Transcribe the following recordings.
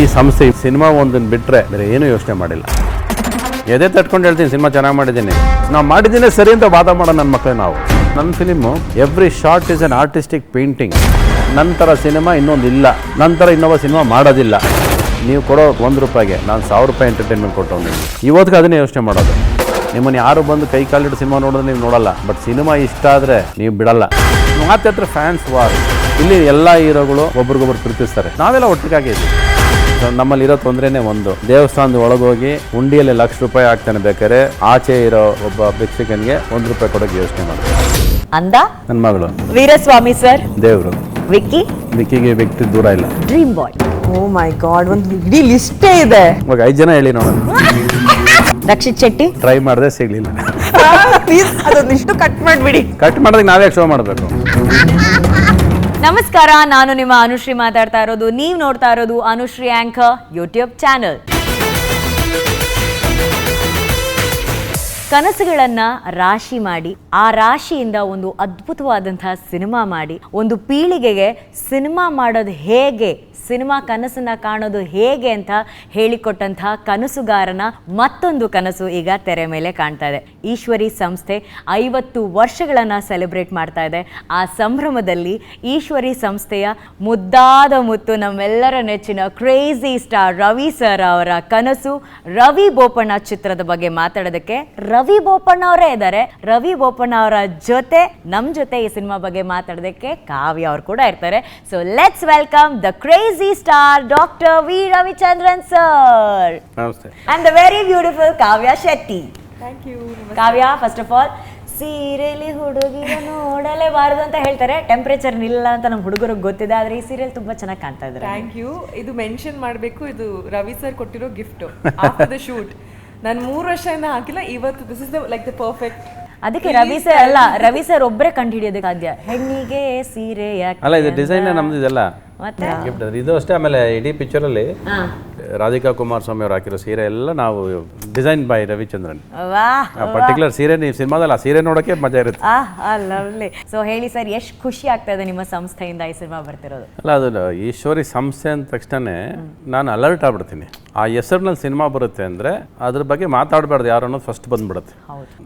ಈ ಸಂಸ್ಥೆ ಸಿನಿಮಾ ಒಂದನ್ನು ಬಿಟ್ಟರೆ ಬೇರೆ ಏನೂ ಯೋಚನೆ ಮಾಡಿಲ್ಲ. ಎದೆ ತಟ್ಕೊಂಡು ಹೇಳ್ತೀನಿ ಸಿನಿಮಾ ಚೆನ್ನಾಗಿ ಮಾಡಿದ್ದೀನಿ, ನಾವು ಮಾಡಿದ್ದೀನಿ ಸರಿ ಅಂತ ವಾದ ಮಾಡೋ ನನ್ನ ಮಕ್ಕಳು ನಾವು. ನನ್ನ film every short is an artistic painting. ನಂತರ ಸಿನಿಮಾ ಇನ್ನೊಂದು ಇಲ್ಲ, ನಂತರ ಇನ್ನೊಬ್ಬ ಸಿನಿಮಾ ಮಾಡೋದಿಲ್ಲ. ನೀವು ಕೊಡೋ ₹1 ನಾನು ₹1000 ಎಂಟರ್ಟೈನ್ಮೆಂಟ್ ಕೊಟ್ಟವನು. ಇವತ್ತಿಗೆ ಅದನ್ನೇ ಯೋಚನೆ ಮಾಡೋದು. ನಿಮ್ಮನ್ನು ಯಾರು ಬಂದು ಕೈ ಕಾಲಿಟ್ಟು ಸಿನಿಮಾ ನೋಡಿದ್ರೆ ನೀವು ನೋಡಲ್ಲ, ಬಟ್ ಸಿನಿಮಾ ಇಷ್ಟ ಆದರೆ ನೀವು ಬಿಡಲ್ಲ. ಮಾತಾಡ್ರೆ ಫ್ಯಾನ್ಸ್ ವಾರ್. ಇಲ್ಲಿ ಎಲ್ಲ ಹೀರೋಗಳು ಒಬ್ರಿಗೊಬ್ರು ಪ್ರೀತಿಸ್ತಾರೆ, ನಾವೆಲ್ಲ ಒಟ್ಟಿಗಾಗಿದ್ದೀವಿ. ನಮ್ಮಲ್ಲಿ ಇರೋ ತೊಂದರೆನೇ ಒಂದು, ದೇವಸ್ಥಾನದ ಒಳಗೋಗಿ ಉಂಡಿಯಲ್ಲಿ ₹1,00,000 ಆಗ್ತಾನೆ, ಬೇಕಾದ್ರೆ ಆಚೆ ಇರೋ ಒಬ್ಬ ಭಿಕ್ಷಕನಿಗೆ ₹1 ಕೊಡೋಕೆ ಯೋಚನೆ ಮಾಡ್ತಾರೆ. ಅಂದ ನನ್ನ ಮಗಳು ವೀರಸ್ವಾಮಿ ಸರ್, ದೇವರು ವಿಕ್ಕಿಗೆ ವ್ಯಕ್ತಿ ದೂರ ಇಲ್ಲ. Dream boy. Oh my god, ಒಂದು ಇಡೀ ಲಿಸ್ಟೇ ಇದೆ. ಇವಾಗ 5 ಜನ ಹೇಳಿ ನೋಡೋಣ. ರಕ್ಷಿತ್ ಶೆಟ್ಟಿ ಟ್ರೈ ಮಾಡಿದ್ರೆ ಸಿಗ್ಲಿಲ್ಲ. ಪ್ಲೀಸ್ ಅದೊಂದಿಷ್ಟು ಕಟ್ ಮಾಡಿಬಿಡಿ. ಕಟ್ ಮಾಡೋದಕ್ಕೆ ನಾವೇ ಶೋ ಮಾಡಬೇಕು. ನಮಸ್ಕಾರ, ನಾನು ನಿಮ್ಮ ಅನುಶ್ರೀ ಮಾತಾಡ್ತಾ ಇರೋದು. ನೀವು ನೋಡ್ತಾ ಇರೋದು ಅನುಶ್ರೀ ಆಂಕರ್ ಯೂಟ್ಯೂಬ್ ಚಾನಲ್. ಕನಸುಗಳನ್ನ ರಾಶಿ ಮಾಡಿ, ಆ ರಾಶಿಯಿಂದ ಒಂದು ಅದ್ಭುತವಾದಂತಹ ಸಿನಿಮಾ ಮಾಡಿ, ಒಂದು ಪೀಳಿಗೆಗೆ ಸಿನಿಮಾ ಮಾಡೋದು ಹೇಗೆ, ಸಿನಿಮಾ ಕನಸನ್ನ ಕಾಣೋದು ಹೇಗೆ ಅಂತ ಹೇಳಿಕೊಟ್ಟಂತಹ ಕನಸುಗಾರನ ಮತ್ತೊಂದು ಕನಸು ಈಗ ತೆರೆ ಮೇಲೆ ಕಾಣ್ತಾ ಇದೆ. ಈಶ್ವರಿ ಸಂಸ್ಥೆ 50 ವರ್ಷಗಳನ್ನ ಸೆಲೆಬ್ರೇಟ್ ಮಾಡ್ತಾ ಇದೆ. ಆ ಸಂಭ್ರಮದಲ್ಲಿ ಈಶ್ವರಿ ಸಂಸ್ಥೆಯ ಮುದ್ದಾದ ಮುತ್ತು, ನಮ್ಮೆಲ್ಲರ ನೆಚ್ಚಿನ ಕ್ರೇಜಿ ಸ್ಟಾರ್ ರವಿ ಸರ್ ಅವರ ಕನಸು ರವಿ ಬೋಪಣ್ಣ ಚಿತ್ರದ ಬಗ್ಗೆ ಮಾತಾಡೋದಕ್ಕೆ ರವಿ ಬೋಪಣ್ಣ ಅವರೇ ಇದ್ದಾರೆ. ರವಿ ಬೋಪಣ್ಣ ಅವರ ಜೊತೆ ನಮ್ಮ ಜೊತೆ ಈ ಸಿನಿಮಾ ಬಗ್ಗೆ ಮಾತಾಡೋದಕ್ಕೆ ಕಾವ್ಯ ಅವರು ಕೂಡ ಇರ್ತಾರೆ. So let's welcome the crazy star doctor VRavichandran sir. ನಮಸ್ತೆ. And the very beautiful Kavyashetty. Thank you. Kavya, first of all, seriously ಹುಡುಗಿನ ನೋಡಲೇಬಾರದು ಅಂತ ಹೇಳ್ತಾರೆ. ಟೆಂಪರೇಚರ್ ನಿಲ್ಲ ಅಂತ ನಮ್ಮ ಹುಡುಗರಿಗೆ ಗೊತ್ತಿದೆ, ಆದ್ರೆ ಈ ಸೀರಿಯಲ್ ತುಂಬಾ ಚೆನ್ನಾಗಿ ಕಾಣ್ತಾ ಇದ್ದಾರೆ. Thank you. ಇದು ಮೆನ್ಷನ್ ಮಾಡಬೇಕು, ಇದು ರವಿ ಸರ್ ಕೊಟ್ಟಿರೋ ಗಿಫ್ಟ್ ಆಫ್ಟರ್ ದ ಶೂಟ್. ನಾನು 3 ವರ್ಷದಿಂದ ಹಾಕಿಲ್ಲ, ಇವತ್ತು ದಿಸ್ ಇಸ್ ದ ಪರ್ಫೆಕ್ಟ್. ಅದಕ್ಕೆ ರವಿ ಸರ್ ಅಲ್ಲ, ರವಿ ಸರ್ ಒಬ್ಬರೇ ಕಂಡು ಹಿಡಿಯೋದಕ್ಕೆ ಸಾಧ್ಯ. ಹೆಣ್ಣಿಗೆ ಸೀರೆ ಅಲ್ಲ, ಇದು ಡಿಸೈನ್ ನಮ್ದು ಇದೆಲ್ಲ ಮತ್ತೆ ಇದು ಅಷ್ಟೇ. ಆಮೇಲೆ ಇಡೀ ಪಿಕ್ಚರ್ ಅಲ್ಲಿ ರಾಧಿಕಾ ಕುಮಾರಸ್ವಾಮಿ ಅವ್ರು ಹಾಕಿರೋ ಸೀರೆ ಎಲ್ಲ ನಾವು ಡಿಸೈನ್ ಬೈ ರವಿಚಂದ್ರನ್. ಪರ್ಟಿಕ್ಯುಲರ್ ಸೀರೆ ನೀವು ಸಿನಿಮಾದಲ್ಲ, ಸೀರೆ ನೋಡೋಕೆ ಮಜಾ ಇರುತ್ತೆ. ಲವ್ಲಿ. ಸೊ ಹೇಳಿ ಸರ್, ಎಷ್ಟು ಖುಷಿ ಆಗ್ತಾ ಇದೆ ನಿಮ್ಮ ಸಂಸ್ಥೆಯಿಂದ ಈ ಸಿನಿಮಾ ಬರ್ತಿರೋದು? ಅಲ್ಲ, ಅದು ಈಶ್ವರಿ ಸಂಸ್ಥೆ ಅಂದ ತಕ್ಷಣ ನಾನು ಅಲರ್ಟ್ ಆಗ್ಬಿಡ್ತೀನಿ. ಆ ಹೆಸರಿನಲ್ಲಿ ಸಿನಿಮಾ ಬರುತ್ತೆ ಅಂದರೆ ಅದ್ರ ಬಗ್ಗೆ ಮಾತಾಡಬಾರ್ದು ಯಾರು ಅನ್ನೋದು ಫಸ್ಟ್ ಬಂದ್ಬಿಡುತ್ತೆ.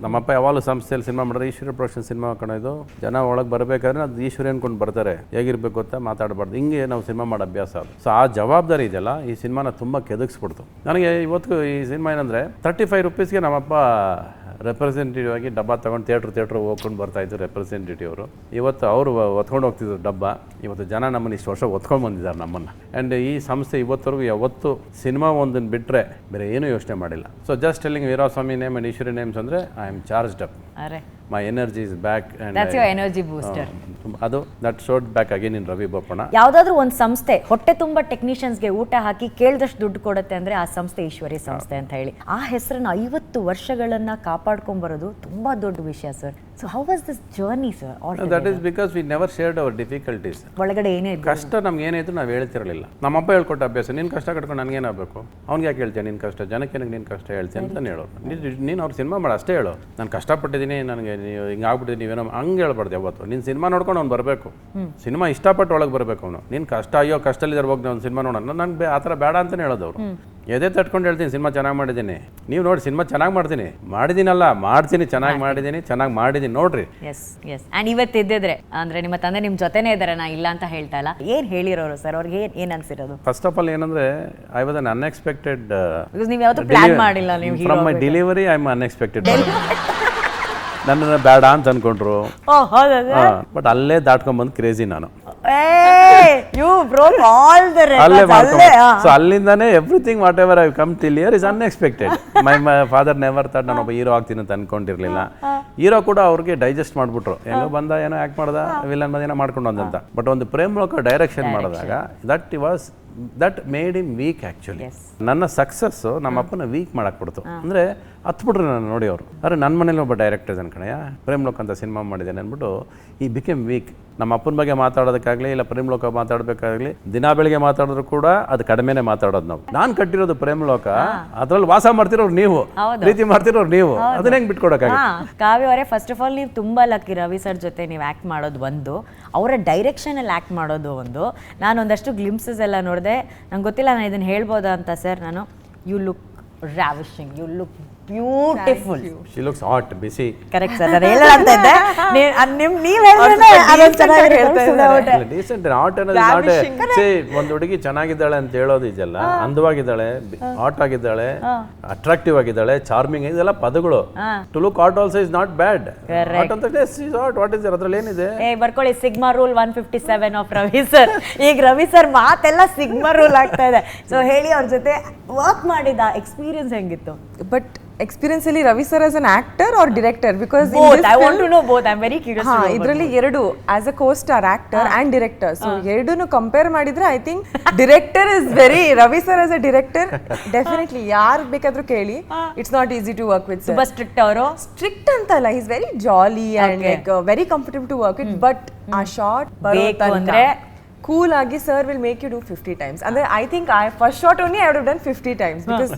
ನಮ್ಮಪ್ಪ ಯಾವಾಗಲೂ ಸಂಸ್ಥೆಯಲ್ಲಿ ಸಿನಿಮಾ ಮಾಡಿದ್ರೆ ಈಶ್ವರಿ ಪ್ರೊಡಕ್ಷನ್ ಸಿನಿಮಾ ಹಾಕೋದು, ಜನ ಒಳಗೆ ಬರಬೇಕಾದ್ರೆ ಅದು ಈಶ್ವರಿ ಅನ್ಕೊಂಡು ಬರ್ತಾರೆ, ಹೇಗಿರ್ಬೇಕು ಅಂತ ಮಾತಾಡಬಾರ್ದು. ಹಿಂಗೆ ನಾವು ಸಿನಿಮಾ ಮಾಡೋ ಅಭ್ಯಾಸ ಅದು. ಸೊ ಆ ಜವಾಬ್ದಾರಿ ಇದೆಯಲ್ಲ, ಈ ಸಿನಿಮಾನ ತುಂಬ ಕೆದಗಿಸ್ಬಿಡ್ತು ನನಗೆ. ಇವತ್ತು ಈ ಸಿನಿಮಾ ಏನಂದರೆ ₹35 ನಮ್ಮಪ್ಪ ರೆಪ್ರೆಸೆಂಟೇಟಿವ್ ಆಗಿ ಡಬ್ಬ ತೊಗೊಂಡು ಥಿಯೇಟ್ರ್ ಹೋಗ್ಕೊಂಡು ಬರ್ತಾಯಿದ್ರು ರೆಪ್ರೆಸೆಂಟೇಟಿವ್ ಅವರು. ಇವತ್ತು ಅವರು ಹೊತ್ಕೊಂಡು ಹೋಗ್ತಿದ್ರು ಡಬ್ಬ. ಇವತ್ತು ಜನ ನಮ್ಮನ್ನು ಇಷ್ಟು ವರ್ಷ ಹೊತ್ಕೊಂಡು ಬಂದಿದ್ದಾರೆ ನಮ್ಮನ್ನು. ಆ್ಯಂಡ್ ಈ ಸಂಸ್ಥೆ ಇವತ್ತವರೆಗೂ ಯಾವತ್ತು ಸಿನಿಮಾ ಒಂದನ್ನು ಬಿಟ್ಟರೆ ಬೇರೆ ಏನೂ ಯೋಚನೆ ಮಾಡಿಲ್ಲ. So just telling Veeraswamy name and Eshwari names ಅಂದರೆ I am charged up. My energy is back and that's your energy booster. ಅದು that showed back again in Ravi Bopanna. ಯಾವುದಾದ್ರೂ ಒಂದು ಸಂಸ್ಥೆ ಹೊಟ್ಟೆ ತುಂಬ ಟೆಕ್ನಿಷಿಯನ್ಸ್ಗೆ ಊಟ ಹಾಕಿ ಕೇಳಿದಷ್ಟು ದುಡ್ಡು ಕೊಡುತ್ತೆ ಅಂದರೆ ಆ ಸಂಸ್ಥೆ ಈಶ್ವರಿ ಸಂಸ್ಥೆ ಅಂತ ಹೇಳಿ. ಆ ಹೆಸರನ್ನು 50 ವರ್ಷಗಳನ್ನ ಕಾಪಾಡ್ಕೊಂಡ್ ಬರೋದು ತುಂಬಾ ದೊಡ್ಡ ವಿಷಯ sir. So how was this journey sir? That is because we never shared our difficulties. ಒಳಗಡೆ ಏನೇ ಕಷ್ಟ ನಮ್ಗೆ ಏನಿದ್ರು ನಾವು ಹೇಳ್ತಿರಲಿಲ್ಲ. ನಮ್ಮಪ್ಪ ಹೇಳ್ಕೊಟ್ಟ ಅಭ್ಯಾಸ, ನಿನ್ನ ಕಷ್ಟ ಕಟ್ಕೊಂಡು ನನಗೇನಾಗಬೇಕು, ಅವ್ನಿಗೆ ಯಾಕೆ ಹೇಳ್ತೇನೆ ನಿನ್ನ ಕಷ್ಟ, ಜನಕ್ಕೆ ನಿನ್ನ ಕಷ್ಟ ಹೇಳ್ತೇನೆ ಅಂತ ಹೇಳೋರು. ನೀನು ಅವ್ರು ಸಿನಿಮಾ ಮಾಡಿ ಅಷ್ಟೇ ಹೇಳು, ನಾನು ಕಷ್ಟಪಟ್ಟಿದ್ದೀನಿ, ನನಗೆ ನೀವು ಹಿಂಗೆ ಆಗ್ಬಿಟ್ಟಿದ್ದೀನಿ, ನೀವೇನೋ ಹಂಗೆ ಹೇಳ್ಬಾರ್ದು ಯಾವತ್ತು. ನೀನು ಸಿನಿಮಾ ನೋಡ್ಕೊಂಡು ಅವ್ನು ಬರಬೇಕು, ಸಿನಿಮಾ ಇಷ್ಟಪಟ್ಟು ಒಳಗೆ ಬರಬೇಕು ಅವನು. ನೀನು ಕಷ್ಟ ಅಯ್ಯೋ ಕಷ್ಟಲ್ಲಿದ್ದಾರೆ ಹೋಗಿ ನಾನು ಸಿನಿಮಾ ನೋಡೋಣ, ನನಗೆ ಆ ಥರ ಬೇಡ ಅಂತಲೇ ಹೇಳೋದವ್ರು. ಎದೆ ತಟ್ಕೊಂಡು ಹೇಳ್ತೀನಿ ಸಿನಿಮಾ ಚೆನ್ನಾಗಿ ಮಾಡಿದ್ದೀನಿ, ನೀವು ನೋಡಿ ಸಿನಿಮಾ ಚೆನ್ನಾಗಿ ಮಾಡಿದ್ದೀನಲ್ಲ, ಮಾಡ್ತೀನಿ, ಚೆನ್ನಾಗಿ ಮಾಡಿದ್ದೀನಿ ನೋಡ್ರಿ. ಎಸ್ ಆ್ಯಂಡ್ ಇವತ್ತು ಇದ್ದಿದ್ರೆ ಅಂದರೆ ನಿಮ್ಮ ತಂದೆ ನಿಮ್ಮ ಜೊತೆನೇ ಇದ್ದಾರೆ, ನಾ ಇಲ್ಲ ಅಂತ ಹೇಳ್ತಾ ಇಲ್ಲ. ಏನು ಹೇಳಿರೋರು ಸರ್ ಅವ್ರಿಗೆ, ಏನು ಅನ್ಸಿರೋದು? ಫಸ್ಟ್ ಆಫ್ ಆಲ್ ಏನಂದರೆ I was an unexpected. Because ನೀವು ಯಾವತ್ತೂ ಪ್ಲಾನ್ ಮಾಡಿಲ್ಲ. ನೀವು from my delivery I am unexpected. ನನ್ನನ್ನು ಬೇಡ ಅಂತ ಅನ್ಕೊಂಡ್ರು, ಬಟ್ ಅಲ್ಲೇ ದಾಟ್ಕೊಂಡ್ಬಂದು ಕ್ರೇಜಿ ನಾನು. ಅಲ್ಲೇ ಸೊ ಅಲ್ಲಿಂದಾನೇ everything whatever I come till here is unexpected. My father never thought ನಾನೊಬ್ಬ ಹೀರೋ ಆಗ್ತೀನಿ ಅಂತ ಅನ್ಕೊಂಡಿರ್ಲಿಲ್ಲ. ಹೀರೋ ಕೂಡ ಅವ್ರಿಗೆ ಡೈಜೆಸ್ಟ್ ಮಾಡ್ಬಿಟ್ರು, ಏನೋ ಬಂದ ಏನೋ ಆ್ಯಕ್ಟ್ ಮಾಡ್ದ, ವಿಲನ್ ಬಂದ ಏನೋ ಮಾಡ್ಕೊಂಡು ಅಂತ. ಬಟ್ ಒಂದು ಪ್ರೇಮಲೋಕ ಡೈರೆಕ್ಷನ್ ಮಾಡಿದಾಗ that made him weak. Actually ನನ್ನ ಸಕ್ಸಸ್ಸು ನಮ್ಮ ಅಪ್ಪನ ವೀಕ್ ಮಾಡಕ್ಕೆ ಬಿಡ್ತು. ಅಂದರೆ ಹತ್ಬಿಟ್ರು ನಾನು ನೋಡಿ ಅವರು. ಅರೆ ನನ್ನ ಮನೇಲಿ ಒಬ್ಬ ಡೈರೆಕ್ಟರ್ ಇದ್ದಾನೆ ಕಣಯ್ಯ, ಪ್ರೇಮ್ ಲೋಕ ಅಂತ ಸಿನಿಮಾ ಮಾಡಿದ್ದಾನೆ ಅಂದ್ಬಿಟ್ಟು ಈ ಬಿಕೇಮ್ ವೀಕ್. ನಮ್ಮ ಅಪ್ಪನ ಬಗ್ಗೆ ಮಾತಾಡೋದಕ್ಕಾಗಲಿ ಇಲ್ಲ ಪ್ರೇಮ್ ಲೋಕ ಮಾತಾಡಬೇಕಾಗಲಿ ದಿನ ಬೆಳಿಗ್ಗೆ ಮಾತಾಡಿದ್ರು ಕೂಡ ಅದು ಕಡಿಮೆನೇ ಮಾತಾಡೋದು ನಾವು. ನಾನು ಕಟ್ಟಿರೋದು ಪ್ರೇಮ್ ಲೋಕ, ಅದ್ರಲ್ಲಿ ವಾಸ ಮಾಡ್ತಿರೋರು ನೀವು, ಪ್ರೀತಿ ಮಾಡ್ತಿರೋರು ನೀವು, ಅದನ್ನ ಹೆಂಗೆ ಬಿಟ್ಕೊಡಕ್ಕಾಗತ್ತೆ? ಕಾವ್ಯ ಅವರೇ, ಫಸ್ಟ್ ಆಫ್ ಆಲ್ ನೀವು ತುಂಬ ಲಕ್ಕಿ. ರವಿ ಸರ್ ಜೊತೆ ನೀವು ಆ್ಯಕ್ಟ್ ಮಾಡೋದು ಒಂದು, ಅವರ ಡೈರೆಕ್ಷನಲ್ಲಿ ಆ್ಯಕ್ಟ್ ಮಾಡೋದು ಒಂದು. ನಾನು ಒಂದಷ್ಟು ಗ್ಲಿಮ್ಸಸ್ ಎಲ್ಲ ನೋಡಿದೆ, ನಂಗೆ ಗೊತ್ತಿಲ್ಲ ನಾನು ಇದನ್ನು ಹೇಳ್ಬೋದಾ ಅಂತ ಸರ್. ನಾನು you look ravishing, you look beautiful. She looks hot, busy. Correct sir, ನಾನು ಹೇಳಲ್ಲ ಅಂತ ಇದ್ದೆ. ನೀವು ಹೇಳಿದ್ರೆ ಅದೊಂದು ಚೆನ್ನಾಗಿ ಹೇಳ್ತಾ ಇದ್ದಾರೆ. Decent, hot ಅನ್ನೋದು ನಾಟ್ ಸೇ ಒಂದು ಹುಡುಗಿ ಚೆನ್ನಾಗಿದ್ದಾಳೆ ಅಂತ ಹೇಳೋದು ಇದೆಲ್ಲ, ಅಂದವಾಗಿದ್ದಾಳೆ, ಹಾಟ್ ಆಗಿದ್ದಾಳೆ, ಅಟ್ರಾಕ್ಟಿವ್ ಆಗಿದ್ದಾಳೆ, ಚಾರ್ಮಿಂಗ್, ಇದೆಲ್ಲ ಪದಗಳು. To look hot also is not bad. Hot ಅಂತ ಇಸ್ ಹಾಟ್, ವಾಟ್ ಇಸ್ ಅದ್ರಲ್ಲಿ ಏನಿದೆ? ಬರ್ಕೊಳ್ಳಿ, sigma rule 157 of Ravi sir. ಈಗ ರವಿ ಸರ್ ಮಾತೆಲ್ಲ ಸಿಗ್ಮಾ ರೂಲ್ ಆಗ್ತಾ ಇದೆ. ಸೊ ಹೇಳಿ, ಅವ್ರ ಜೊತೆ ವರ್ಕ್ ಮಾಡಿದ ಎಕ್ಸ್ಪೀರಿಯನ್ಸ್ ಹೆಂಗಿತ್ತು? ಬಟ್ ಎಕ್ಸ್ಪೀರಿಯನ್ಸ್ ಅಲ್ಲಿ Ravi sir as an actor or director? Because I want to know both, I am very curious. ಇದರಲ್ಲಿ ಎರಡು, as a co star actor and director. So ಎರಡನ್ನು ಕಂಪೇರ್ ಮಾಡಿದ್ರೆ I think director is very, Ravi sir as a director definitely ಯಾರು ಬೇಕಾದ್ರೂ ಕೇಳಿ, it's not easy to work with. ತುಂಬಾ strict ಅವರು? Strict ಅಂತಲ್ಲ, is very jolly and like very comfortable to work with. But ಆ short ಬೇಕು ಅಂದ್ರೆ ಕೂಲ್ ಆಗಿ sir will make you do 50 times. ಅಂದ್ರೆ I think first shot only I would have done 50 times because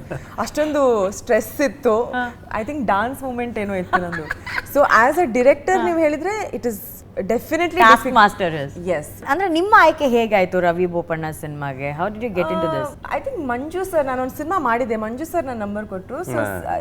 ಅಷ್ಟೊಂದು stress ಇತ್ತು. I think dance movement ಏನೋ ಇತ್ತು ನಂದು. ಸೊ ಆಸ್ ಅ ಡಿರೆಕ್ಟರ್ ನೀವು ಹೇಳಿದ್ರೆ it is definitely taskmaster. Yes. ಅಂದ್ರೆ ನಿಮ್ಮ ಆಯ್ಕೆ ಹೇಗಾಯ್ತು ರವಿ ಬೋಪಣ್ಣ ಸಿನಿಮಾಗೆ? How did you get into this? I think Manju sir, ನಾನು ಒಂದು ಸಿನಿಮಾ ಮಾಡಿದೆ, ಮಂಜು ಸರ್ ನನ್ನ ನಂಬರ್ ಕೊಟ್ಟರು. ಸೊ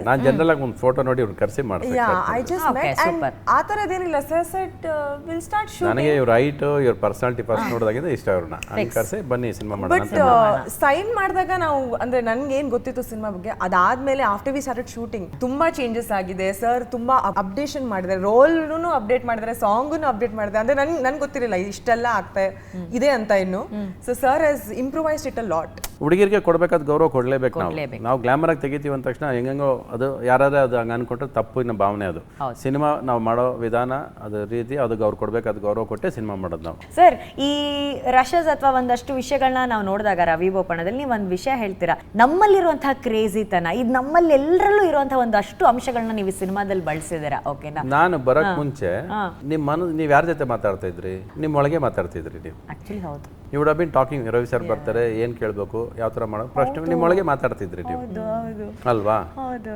ನಾನು ಜನರಲ್ ಆಗಿ ಒಂದು ಫೋಟೋ ನೋಡಿ ಇವ್ರು ಕರೆಸಿ ಮಾಡ್ತೀನಿ. Yeah, I just met and ಆ ಥರದ್ದೇನಿಲ್ಲ. Sir set will start shooting. ನನಗೆ ಇವ್ರ ಹೈಟ್, ಇವ್ರ ಪರ್ಸನಾಲಿಟಿ ಫಸ್ಟ್ ನೋಡಿದಾಗಿಂದ ಇಷ್ಟ ಅವ್ರನ್ನ, ಹಂಗೆ ಕರೆಸಿ ಬನ್ನಿ ಸಿನಿಮಾ ಮಾಡೋಣ. ಬಟ್ ಸೈನ್ ಮಾಡಿದಾಗ ನಾವು, ಅಂದ್ರೆ ನನ್ಗೆ ಏನ್ ಗೊತ್ತಿತ್ತು ಸಿನಿಮಾ ಬಗ್ಗೆ, ಅದಾದ್ಮೇಲೆ ಆಫ್ಟರ್ ವಿ ಸ್ಟಾರ್ಟೆಡ್ ಶೂಟಿಂಗ್ ತುಂಬಾ ಚೇಂಜಸ್ ಆಗಿದೆ. ಸರ್ ತುಂಬಾ ಅಪ್ಡೇಷನ್ ಮಾಡಿದ್ದಾರೆ, ರೋಲ್ನು ಅಪ್ಡೇಟ್ ಮಾಡಿದ್ದಾರೆ, ಸಾಂಗ್ನು ಅಪ್ಡೇಟ್ ಮಾಡಿದ್ದಾರೆ. ಅಂದ್ರೆ ನನ್ಗೆ ಗೊತ್ತಿರಲಿಲ್ಲ ಇಷ್ಟೆಲ್ಲ ಆಗ್ತಾ ಇದೆ ಅಂತ ಇನ್ನು. So sir has improvised it a lot. ಹುಡುಗಿರಿಗೆ ಕೊಡಬೇಕಾದ ಗೌರವ ಕೊಡಲೇಬೇಕು. ನಾವು ಗ್ಲಾಮರ್ ಆಗಿ ತೆಗಿತೀವಿ ಅಂದ ತಕ್ಷಣ ಹೆಂಗೋ ಅದು ಯಾರಾದ್ರೆ ಅದು ಹಂಗೆ ಅನ್ಕೊಂಡ್ರೆ ತಪ್ಪಿನ ಭಾವನೆ. ಅದು ಸಿನಿಮಾ ನಾವು ಮಾಡೋ ವಿಧಾನ, ಅದು ರೀತಿ, ಅದಕ್ಕೆ ಅವ್ರು ಕೊಡಬೇಕಾದ ಗೌರವ ಕೊಟ್ಟೆ ಸಿನಿಮಾ ಮಾಡೋದು ನಾವು. ಸರ್, ಈ ರಶಸ್ ಅಥವಾ ಒಂದಷ್ಟು ವಿಷಯಗಳನ್ನ ನಾವು ನೋಡಿದಾಗ ರವಿ ಬೋಪಣ್ಣದಲ್ಲಿ ನೀವು ಒಂದು ವಿಷಯ ಹೇಳ್ತೀರಾ, ನಮ್ಮಲ್ಲಿರುವಂತಹ ಕ್ರೇಜಿತನ, ಇದು ನಮ್ಮಲ್ಲಿ ಎಲ್ಲರಲ್ಲೂ ಇರುವಂತಹ ಒಂದಷ್ಟು ಅಂಶಗಳನ್ನ ನೀವು ಸಿನಿಮಾದಲ್ಲಿ ಬಳಸಿದ್ದೀರಾ. ಓಕೆನಾ? ನಾನು ಬರಕ್ ಮುಂಚೆ ನೀವು ಯಾರ ಜೊತೆ ಮಾತಾಡ್ತಾ ಇದ್ರಿ? ನಿಮ್ಮೊಳಗೆ ಮಾತಾಡ್ತಿದ್ರಿ ನೀವು. ಆಕ್ಚುಲಿ ಹೌದು. You would have been talking. Ravi sir ಬರ್ತಾರೆ, ಏನ್ ಕೇಳಬೇಕು, ಯಾವ ತರ ಮಾಡೋ ಪ್ರಶ್ನೆ ನಿಮ್ಮೊಳಗೆ ಮಾತಾಡ್ತಿದ್ರಿ ನೀವು ಅಲ್ವಾ?